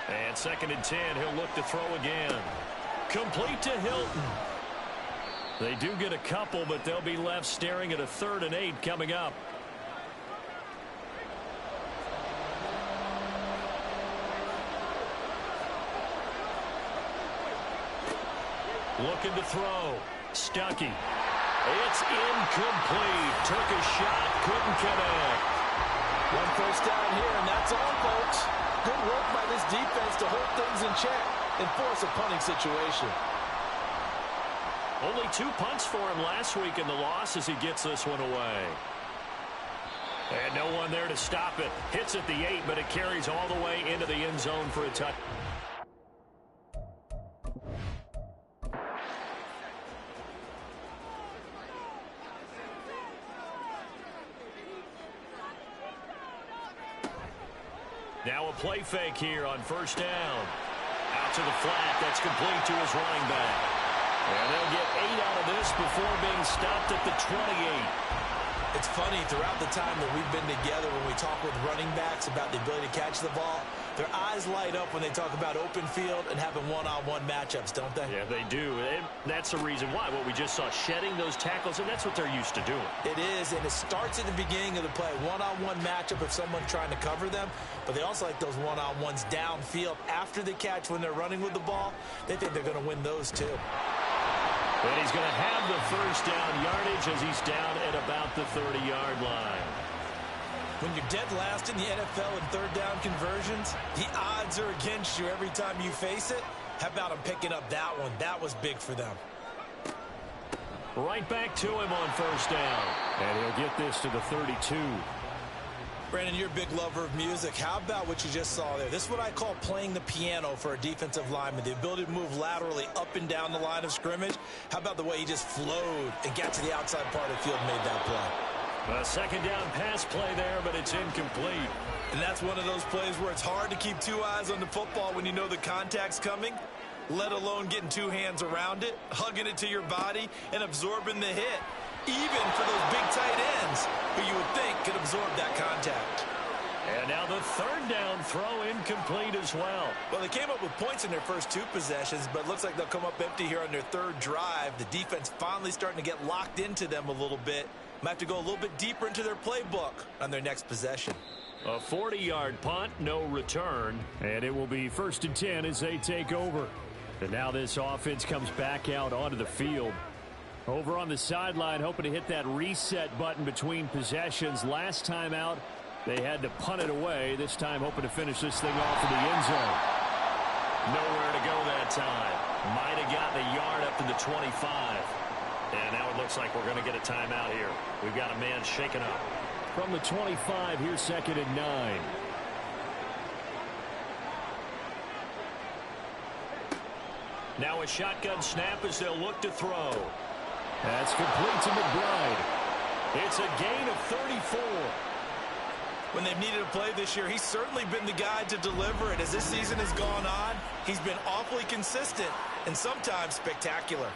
And 2nd and 10, he'll look to throw again. Complete to Hilton. They do get a couple, but they'll be left staring at a 3rd and 8 coming up. Looking to throw. Stuckey. It's incomplete. Took a shot, couldn't connect. 1 first down here, and that's all, folks. Good work by this defense to hold things in check and force a punting situation. Only 2 punts for him last week in the loss as he gets this one away. And no one there to stop it. Hits at the 8, but it carries all the way into the end zone for a touchdown. Now a play fake here on 1st down. Out to the flat. That's complete to his running back. And they'll get 8 out of this before being stopped at the 28. It's funny, throughout the time that we've been together, when we talk with running backs about the ability to catch the ball, their eyes light up when they talk about open field and having one-on-one matchups, don't they? Yeah, they do. And that's the reason why. What we just saw, shedding those tackles, and that's what they're used to doing. It is, and it starts at the beginning of the play. One-on-one matchup if someone's trying to cover them, but they also like those one-on-ones downfield after the catch when they're running with the ball. They think they're going to win those too. And he's going to have the first down yardage as he's down at about the 30-yard line. When you're dead last in the NFL in 3rd down conversions, the odds are against you every time you face it. How about him picking up that one? That was big for them. Right back to him on 1st down. And he'll get this to the 32. Brandon, you're a big lover of music. How about what you just saw there? This is what I call playing the piano for a defensive lineman. The ability to move laterally up and down the line of scrimmage. How about the way he just flowed and got to the outside part of the field and made that play? A second down pass play there, but it's incomplete. And that's one of those plays where it's hard to keep two eyes on the football when you know the contact's coming, let alone getting two hands around it, hugging it to your body, and absorbing the hit, even for those big tight ends who you would think could absorb that contact. And now the third down throw incomplete as well. Well, they came up with points in their first two possessions, but it looks like they'll come up empty here on their third drive. The defense finally starting to get locked into them a little bit. Might have to go a little bit deeper into their playbook on their next possession. A 40-yard punt, no return. And it will be 1st and 10 as they take over. And now this offense comes back out onto the field. Over on the sideline, hoping to hit that reset button between possessions. Last time out, they had to punt it away. This time hoping to finish this thing off in the end zone. Nowhere to go that time. Might have gotten a yard up to the 25. And now it looks like we're going to get a timeout here. We've got a man shaken up. From the 25, here's 2nd and 9. Now a shotgun snap as they'll look to throw. That's complete to McBride. It's a gain of 34. When they've needed a play this year, he's certainly been the guy to deliver it. As this season has gone on, he's been awfully consistent and sometimes spectacular.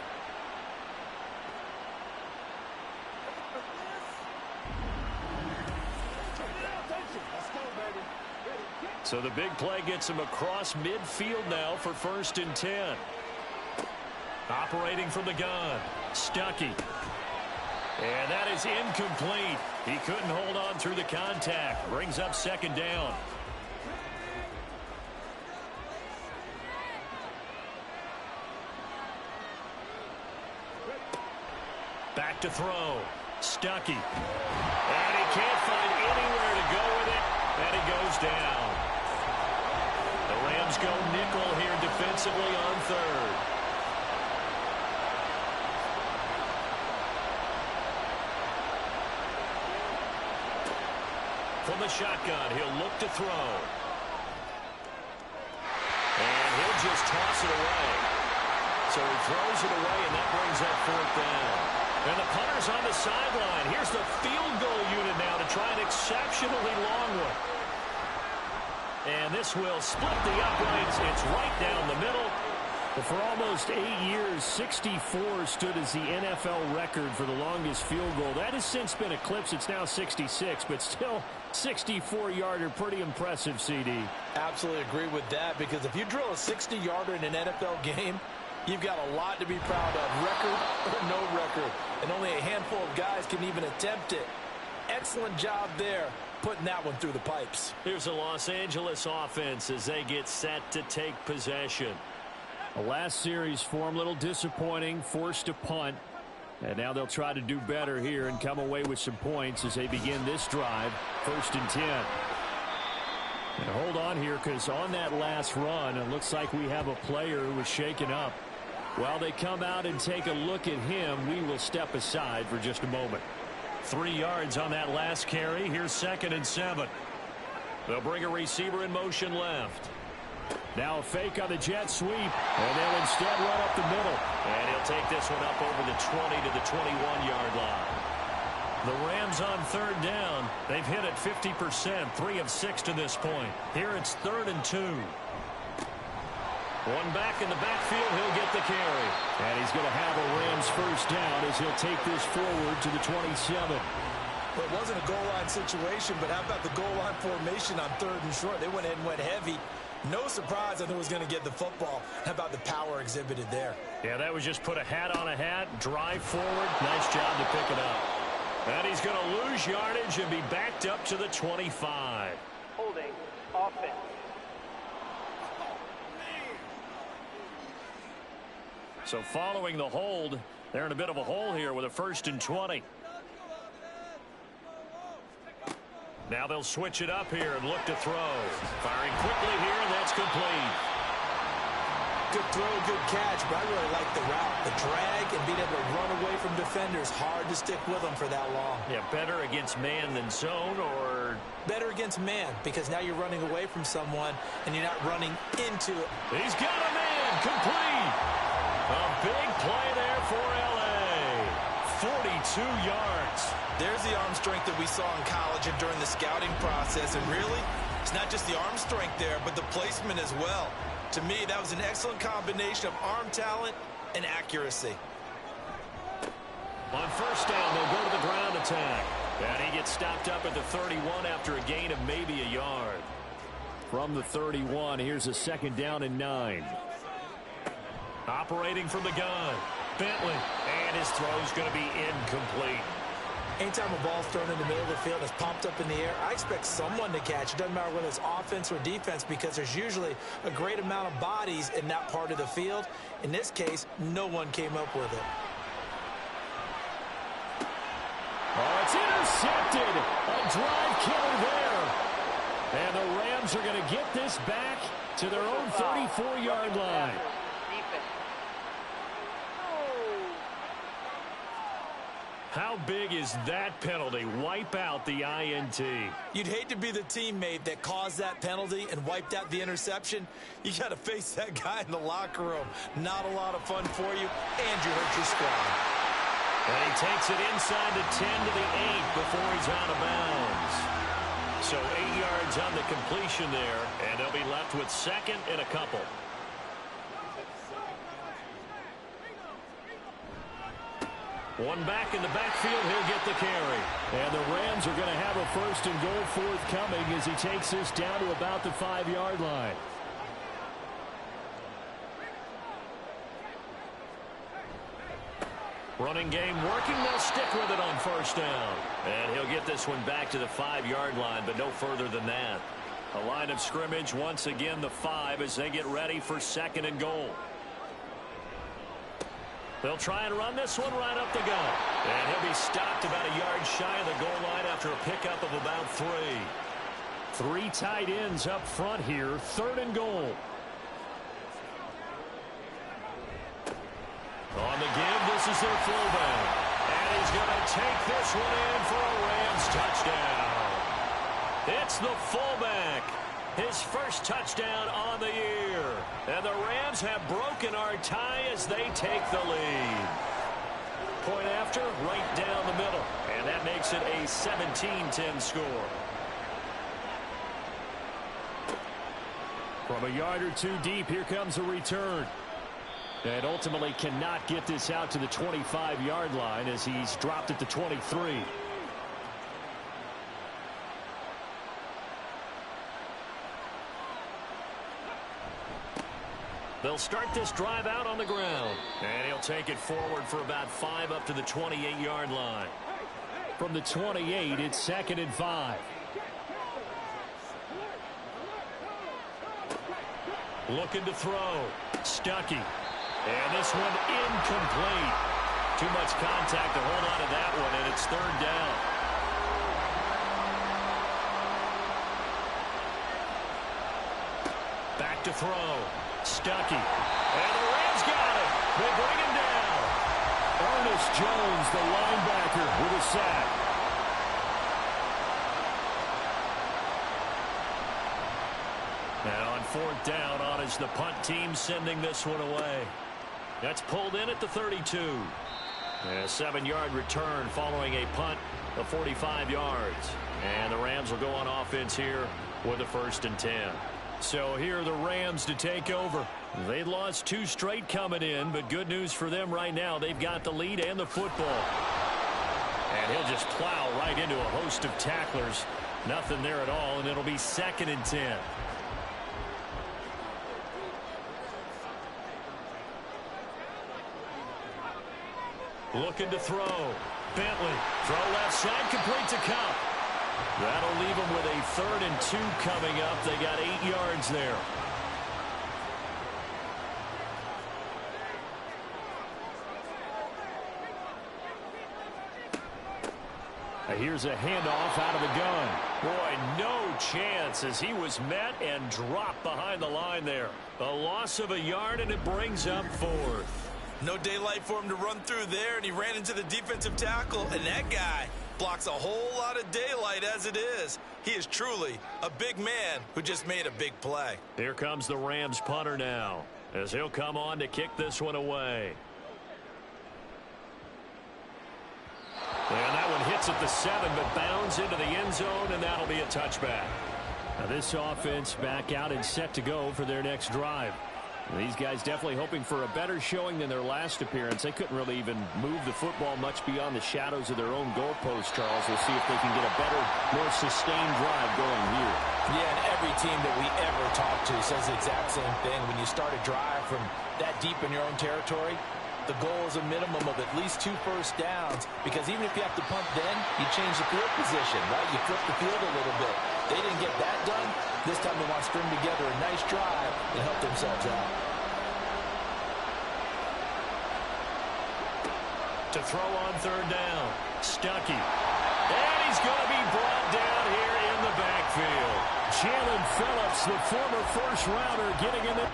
So the big play gets him across midfield now for 1st and 10. Operating from the gun, Stuckey. And that is incomplete. He couldn't hold on through the contact. Brings up 2nd down. Back to throw. Stuckey. And he can't find anywhere to go with it. And he goes down. The Rams go nickel here defensively on 3rd. From the shotgun, he'll look to throw. And he'll just toss it away. So he throws it away, and that brings up 4th down. And the punter's on the sideline. Here's the field goal unit now to try an exceptionally long one. And this will split the uprights. It's right down the middle. Well, for almost 8 years, 64 stood as the NFL record for the longest field goal. That has since been eclipsed. It's now 66, but still 64-yarder. Pretty impressive, CD. Absolutely agree with that, because if you drill a 60-yarder in an NFL game, you've got a lot to be proud of, record or no record. And only a handful of guys can even attempt it. Excellent job there, putting that one through the pipes. Here's the Los Angeles offense as they get set to take possession. The last series for them, a little disappointing, forced to punt. And now they'll try to do better here and come away with some points as they begin this drive, 1st and 10. And hold on here, because on that last run, it looks like we have a player who was shaken up. While they come out and take a look at him, we will step aside for just a moment. 3 yards on that last carry. Here's 2nd and 7. They'll bring a receiver in motion left. Now a fake on the jet sweep, and they'll instead run up the middle. And he'll take this one up over the 20 to the 21-yard line. The Rams on 3rd down. They've hit it 50%, 3 of 6 to this point. Here it's 3rd and 2. One back in the backfield, he'll get the carry. And he's going to have a Rams 1st down as he'll take this forward to the 27. Well, it wasn't a goal line situation, but how about the goal line formation on 3rd and short? They went ahead and went heavy. No surprise that it was going to get the football. How about the power exhibited there? Yeah, that was just put a hat on a hat, drive forward. Nice job to pick it up. And he's going to lose yardage and be backed up to the 25. Holding offense. So following the hold, they're in a bit of a hole here with a 1st and 20. Now they'll switch it up here and look to throw. Firing quickly here, and that's complete. Good throw, good catch, but I really like the route. The drag and being able to run away from defenders. Hard to stick with them for that long. Yeah, better against man than zone, or? Better against man, because now you're running away from someone and you're not running into it. He's got a man, complete. A big play there for L.A. 42 yards. There's the arm strength that we saw in college and during the scouting process. And really, it's not just the arm strength there, but the placement as well. To me, that was an excellent combination of arm talent and accuracy. On first down, they'll go to the ground attack. And he gets stopped up at the 31 after a gain of maybe a yard. From the 31, here's a second down and 9. Operating from the gun, Bentley. And his throw's going to be incomplete. Anytime a ball's thrown in the middle of the field and it's popped up in the air, I expect someone to catch. It doesn't matter whether it's offense or defense because there's usually a great amount of bodies in that part of the field. In this case, no one came up with it. Oh, it's intercepted. A drive killer there. And the Rams are going to get this back to their own 34-yard line. How big is that penalty? Wipe out the INT. You'd hate to be the teammate that caused that penalty and wiped out the interception. You got to face that guy in the locker room. Not a lot of fun for you, and you hurt your squad. And he takes it inside the 10 to the 8 before he's out of bounds. So 8 yards on the completion there, and they'll be left with second and a couple. One back in the backfield, he'll get the carry. And the Rams are going to have a first and goal forthcoming as he takes this down to about the 5-yard line. Running game working, they'll stick with it on first down. And he'll get this one back to the 5-yard line, but no further than that. A line of scrimmage, once again the 5 as they get ready for second and goal. They'll try and run this one right up the gut. And he'll be stopped about a yard shy of the goal line after a pickup of about 3. 3 tight ends up front here, third and goal. On the give, this is their fullback. And he's going to take this one in for a Rams touchdown. It's the fullback. His first touchdown on the year. And the Rams have broken our tie as they take the lead. Point after, right down the middle. And that makes it a 17-10 score. From a yard or 2 deep, here comes a return. And ultimately cannot get this out to the 25-yard line as he's dropped at the 23. They'll start this drive out on the ground. And he'll take it forward for about 5 up to the 28-yard line. From the 28, it's second and 5. Looking to throw. Stuckey. And this one incomplete. Too much contact to hold on to that one, and it's third down. Back to throw. Stuckey. And the Rams got it. They bring him down. Ernest Jones, the linebacker, with a sack. And on fourth down, on is the punt team sending this one away. That's pulled in at the 32. And a 7-yard return following a punt of 45 yards. And the Rams will go on offense here with a 1st and 10. So here are the Rams to take over. They lost 2 straight coming in, but good news for them right now. They've got the lead and the football. And he'll just plow right into a host of tacklers. Nothing there at all, and it'll be 2nd and 10. Looking to throw. Bentley. Throw left side, complete to Cup. That'll leave them with a 3rd and 2 coming up. They got 8 yards there. Here's a handoff out of the gun. Boy, no chance as he was met and dropped behind the line there. A loss of a yard, and it brings up 4th. No daylight for him to run through there, and he ran into the defensive tackle, and that guy blocks a whole lot of daylight as it is. He is truly a big man who just made a big play. Here comes the Rams punter now as he'll come on to kick this one away. And that one hits at the 7, but bounds into the end zone, and that'll be a touchback. Now this offense back out and set to go for their next drive. These guys definitely hoping for a better showing than their last appearance. They couldn't really even move the football much beyond the shadows of their own goalpost, Charles. We'll see if they can get a better, more sustained drive going here. Yeah, and every team that we ever talk to says the exact same thing. When you start a drive from that deep in your own territory, the goal is a minimum of at least 2 first downs, because even if you have to punt then, you change the field position, right? You flip the field a little bit. They didn't get that done. This time they want to string together a nice drive and help themselves out. To throw on 3rd down, Stuckey. And he's going to be brought down here in the backfield. Jalen Phillips, the former first-rounder, getting in the...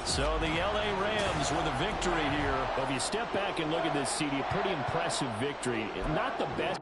So the L.A. Rams with a victory here. Well, if you step back and look at this, CD, a pretty impressive victory. Not the best.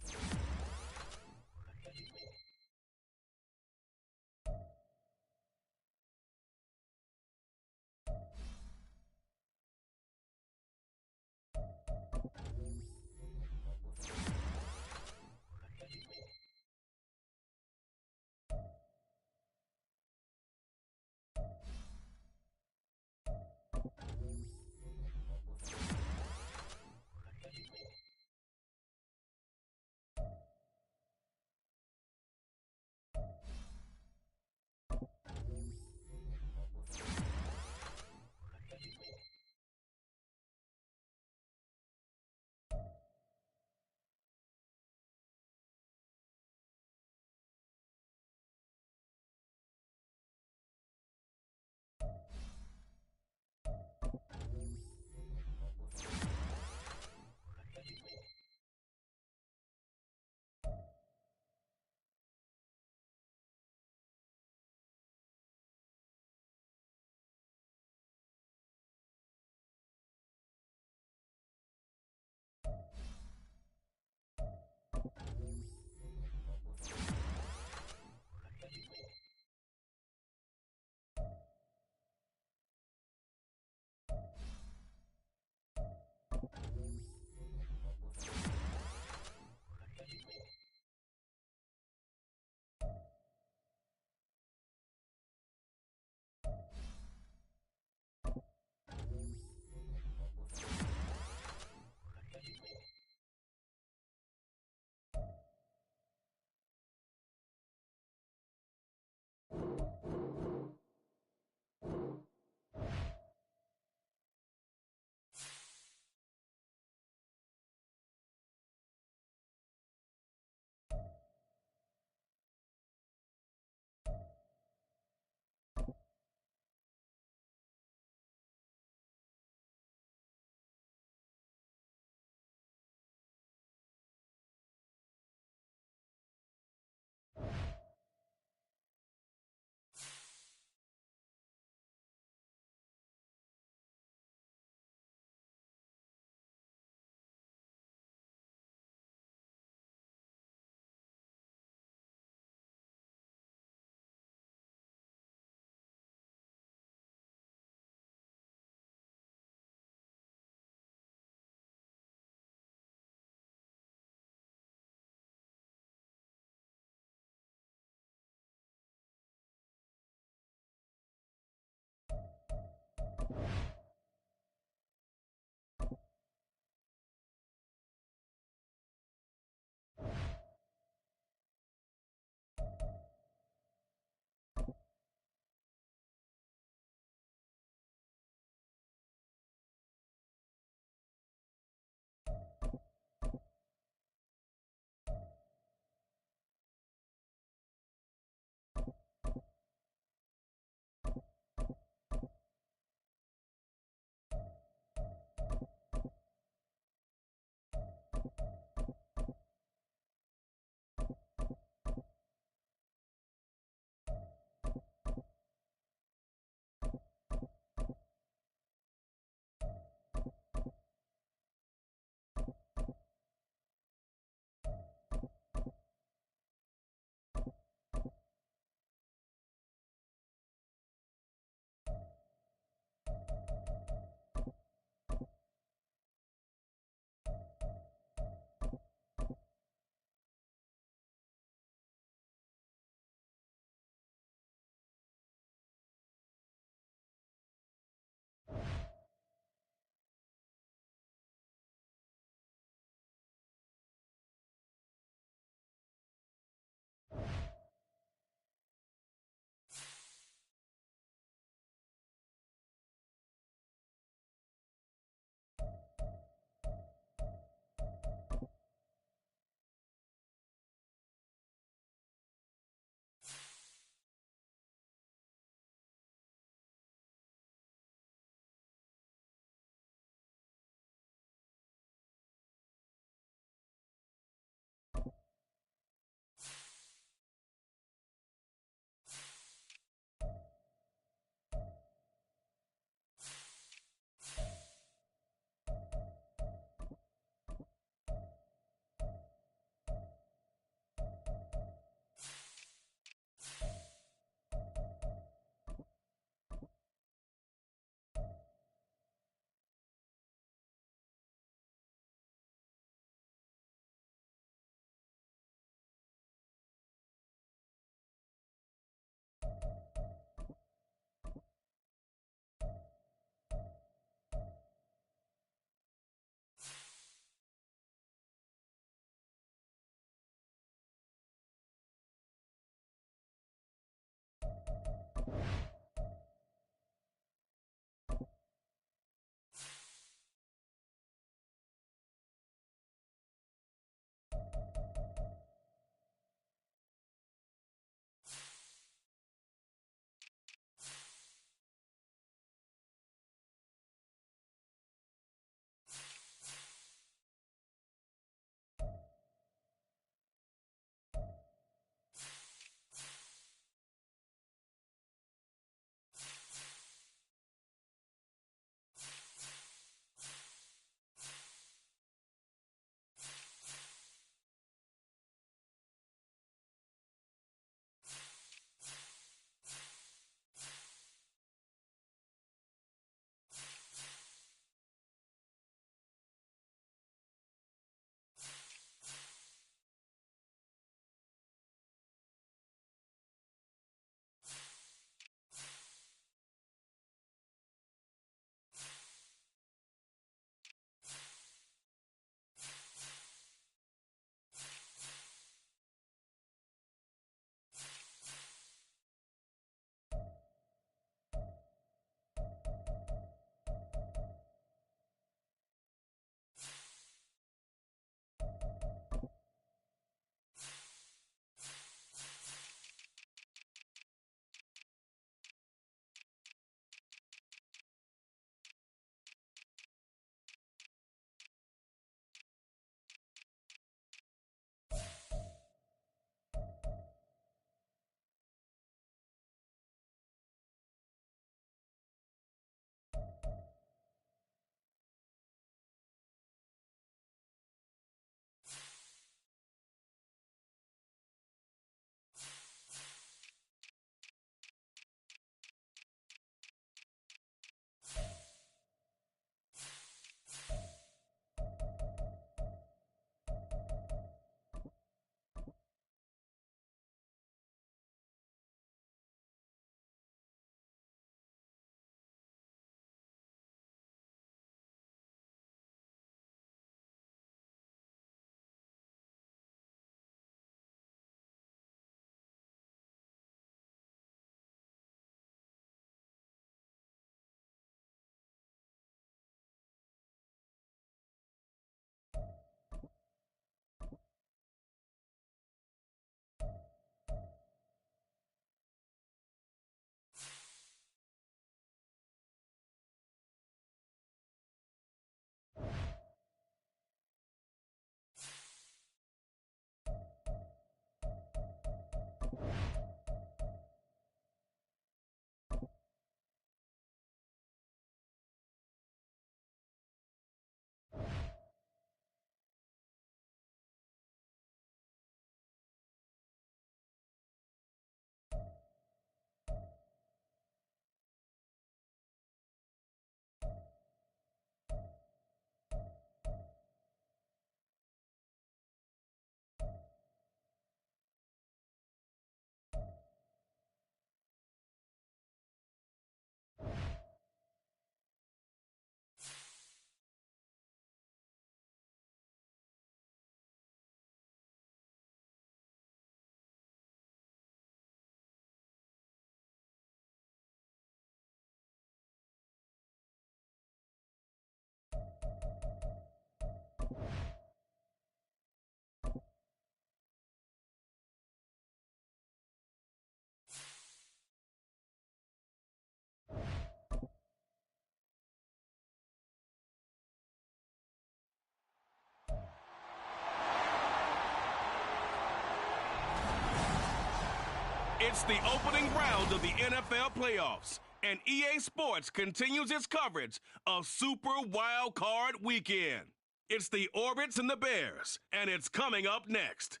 It's the opening round of the NFL playoffs, and EA Sports continues its coverage of Super Wild Card Weekend. It's the Orbits and the Bears, and it's coming up next.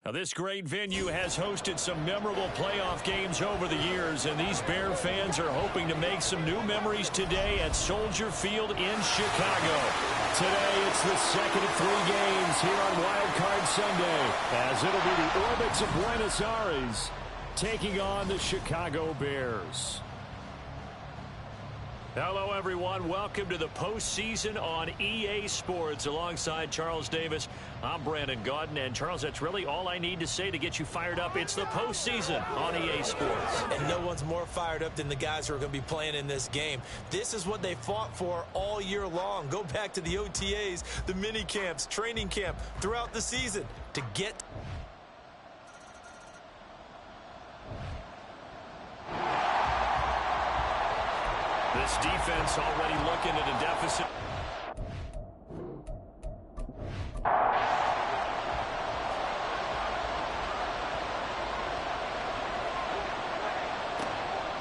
Now, this great venue has hosted some memorable playoff games over the years, and these Bear fans are hoping to make some new memories today at Soldier Field in Chicago. Today, it's the second of 3 games here on Wild Card Sunday, as it'll be the Orbits of Buenos Aires taking on the Chicago Bears. Hello, everyone. Welcome to the postseason on EA Sports. Alongside Charles Davis, I'm Brandon Gaudin. And, Charles, that's really all I need to say to get you fired up. It's the postseason on EA Sports. And no one's more fired up than the guys who are going to be playing in this game. This is what they fought for all year long. Go back to the OTAs, the mini camps, training camp throughout the season to get... This defense already looking at a deficit.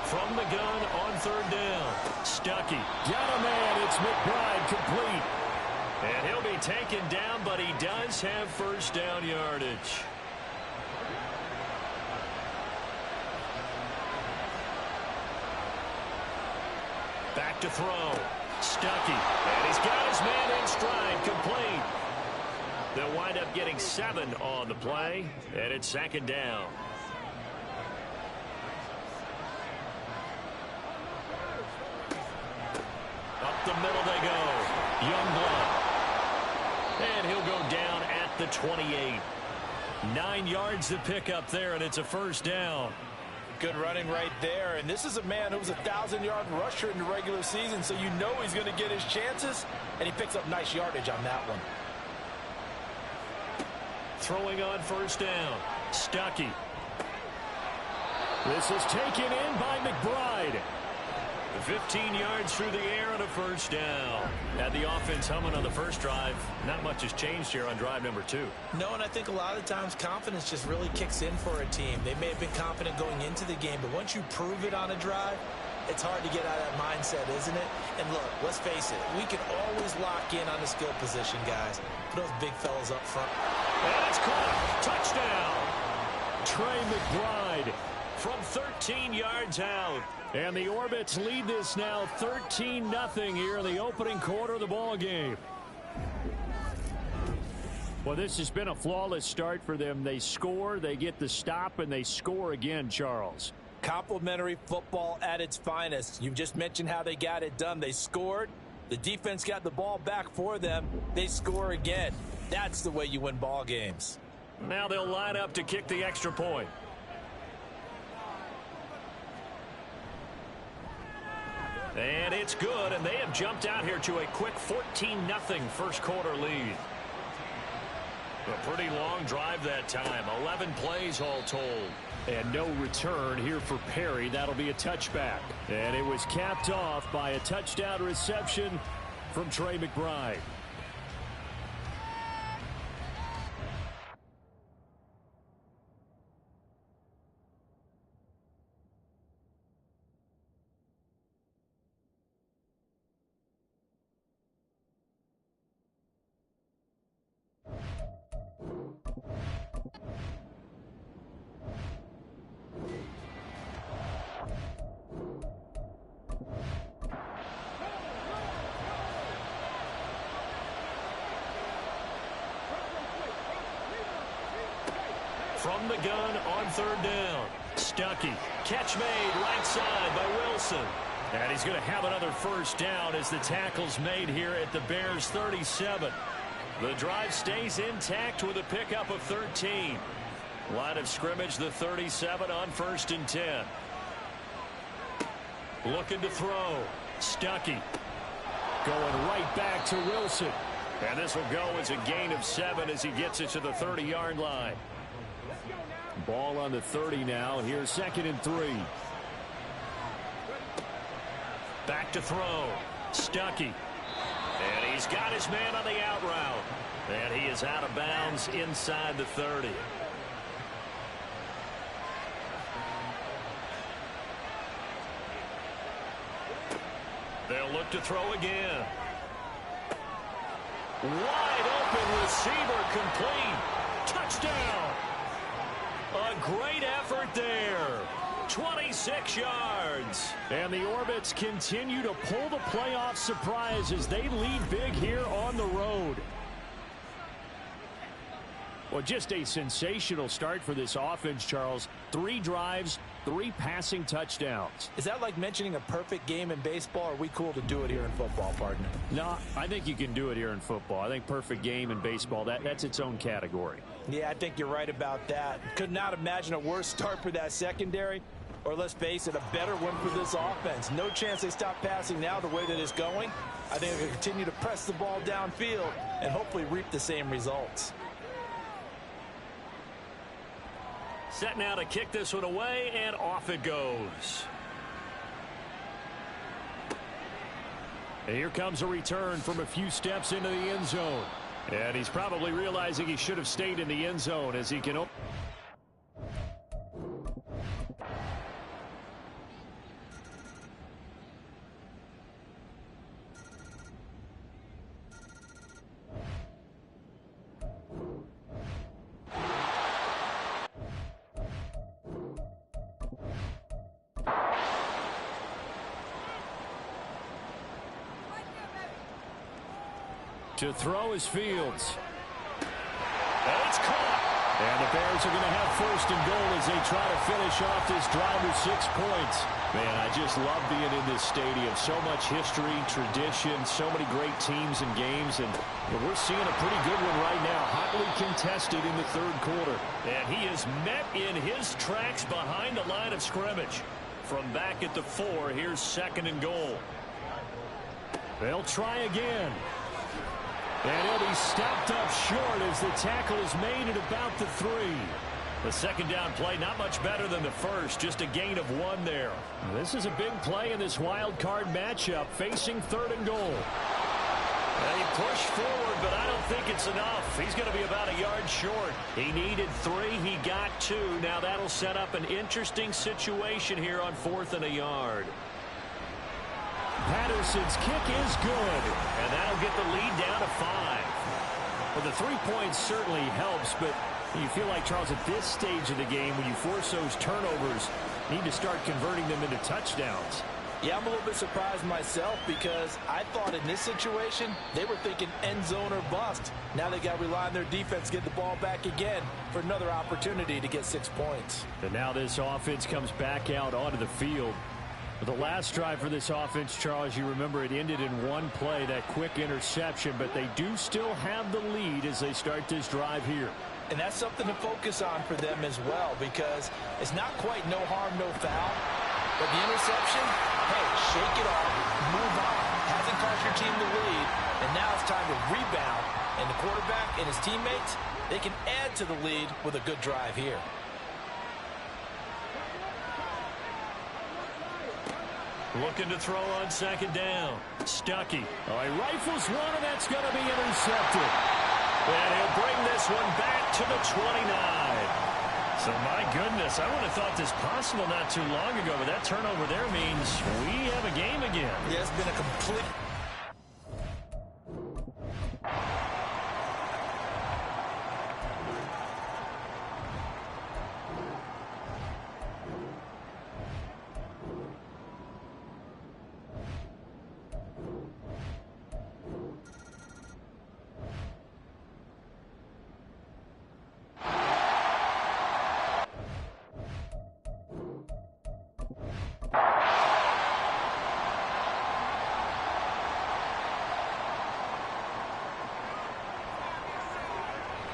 From the gun on 3rd down. Stuckey. Got a man. It's McBride complete. And he'll be taken down, but he does have 1st down yardage. Back to throw. Stuckey. And he's got his man in stride. Complete. They'll wind up getting 7 on the play. And it's 2nd down. Up the middle they go. Youngblood. And he'll go down at the 28. 9 yards to pick up there, and it's a 1st down. Good running right there. And this is a man who was a 1,000-yard rusher in the regular season, so you know he's going to get his chances, and he picks up nice yardage on that one. Throwing on 1st down. Stuckey. This is taken in by McBride. 15 yards through the air and a 1st down. Had the offense humming on the first drive. Not much has changed here on drive number 2. No, and I think a lot of times confidence just really kicks in for a team. They may have been confident going into the game, but once you prove it on a drive, it's hard to get out of that mindset, isn't it? And look, let's face it, we can always lock in on the skill position, guys. For those big fellas up front. And it's caught. Touchdown. Trey McBride from 13 yards out. And the Orbits lead this now 13-0 here in the opening quarter of the ball game. Well, this has been a flawless start for them. They score, they get the stop, and they score again, Charles. Complimentary football at its finest. You've just mentioned how they got it done. They scored. The defense got the ball back for them. They score again. That's the way you win ball games. Now they'll line up to kick the extra point. And it's good, and they have jumped out here to a quick 14-0 first quarter lead. A pretty long drive that time. 11 plays all told. And no return here for Perry. That'll be a touchback. And it was capped off by a touchdown reception from Trey McBride. From the gun on 3rd down. Stuckey. Catch made right side by Wilson. And he's going to have another 1st down as the tackle's made here at the Bears' 37. The drive stays intact with a pickup of 13. Line of scrimmage, the 37 on 1st and 10. Looking to throw. Stuckey. Going right back to Wilson. And this will go as a gain of 7 as he gets it to the 30-yard line. Ball on the 30 now. Here's 2nd and 3. Back to throw. Stuckey. And he's got his man on the out route. And he is out of bounds inside the 30. They'll look to throw again. Wide open receiver complete. Touchdown. A great effort there. 26 yards. And the Orbits continue to pull the playoff surprise as they lead big here on the road. Well, just a sensational start for this offense, Charles. 3 drives, 3 passing touchdowns. Is that like mentioning a perfect game in baseball? Or are we cool to do it here in football, partner? No, I think you can do it here in football. I think perfect game in baseball, that's its own category. Yeah, I think you're right about that. Could not imagine a worse start for that secondary. Or let's face it, a better one for this offense. No chance they stop passing now the way that it's going. I think they'll continue to press the ball downfield and hopefully reap the same results. Set now to kick this one away, and off it goes. And here comes a return from a few steps into the end zone. And he's probably realizing he should have stayed in the end zone as he can open. To throw is Fields. And it's caught. And the Bears are going to have 1st and goal as they try to finish off this drive with 6 points. Man, I just love being in this stadium. So much history, tradition, so many great teams and games. And we're seeing a pretty good one right now. Hotly contested in the 3rd quarter. And he is met in his tracks behind the line of scrimmage. From back at the 4, here's 2nd and goal. They'll try again. And he'll be stopped up short as the tackle is made at about the 3. The 2nd down play, not much better than the 1st, just a gain of 1 there. This is a big play in this wild card matchup, facing 3rd and goal. And he pushed forward, but I don't think it's enough. He's going to be about a yard short. He needed 3, he got 2. Now that'll set up an interesting situation here on 4th and a yard. Patterson's kick is good, and that'll get the lead down to 5. Well, the 3 points certainly helps, but you feel like, Charles, at this stage of the game, when you force those turnovers, you need to start converting them into touchdowns. Yeah, I'm a little bit surprised myself because I thought in this situation, they were thinking end zone or bust. Now they got to rely on their defense to get the ball back again for another opportunity to get 6 points. And now this offense comes back out onto the field. The last drive for this offense, Charles, you remember it ended in 1 play, that quick interception, but they do still have the lead as they start this drive here. And that's something to focus on for them as well, because it's not quite no harm, no foul, but the interception, hey, shake it off, move on. Hasn't cost your team the lead, and now it's time to rebound. And the quarterback and his teammates, they can add to the lead with a good drive here. Looking to throw on 2nd down. Stuckey. Oh, he rifles one, and that's going to be intercepted. And he'll bring this one back to the 29. So, my goodness, I would have thought this possible not too long ago, but that turnover there means we have a game again. Yeah, it's been a complete...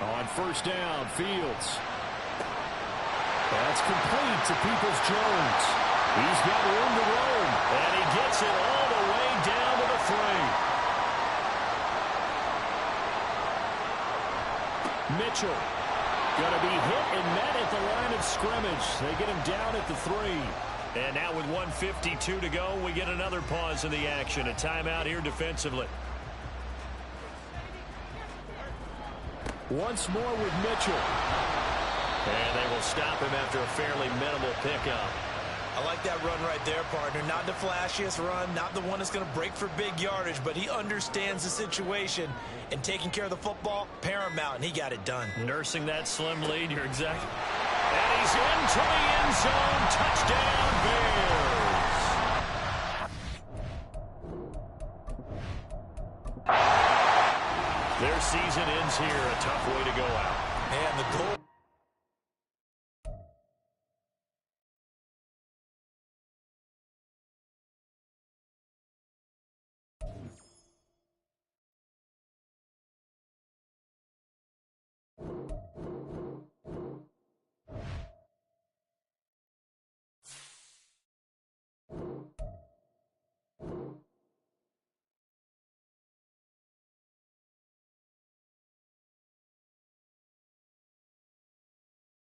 On 1st down, Fields. That's complete to Peoples-Jones. He's got room to roam, and he gets it all the way down to the 3. Mitchell. Going to be hit and met at the line of scrimmage. They get him down at the 3. And now with 1:52 to go, we get another pause in the action. A timeout here defensively. Once more with Mitchell. And they will stop him after a fairly minimal pickup. I like that run right there, partner. Not the flashiest run, not the one that's going to break for big yardage, but he understands the situation, and taking care of the football, paramount, and he got it done. Nursing that slim lead, you're exactly. And he's into the end zone. Touchdown, Bears. Their season ends here. A tough way to go out. And the goal.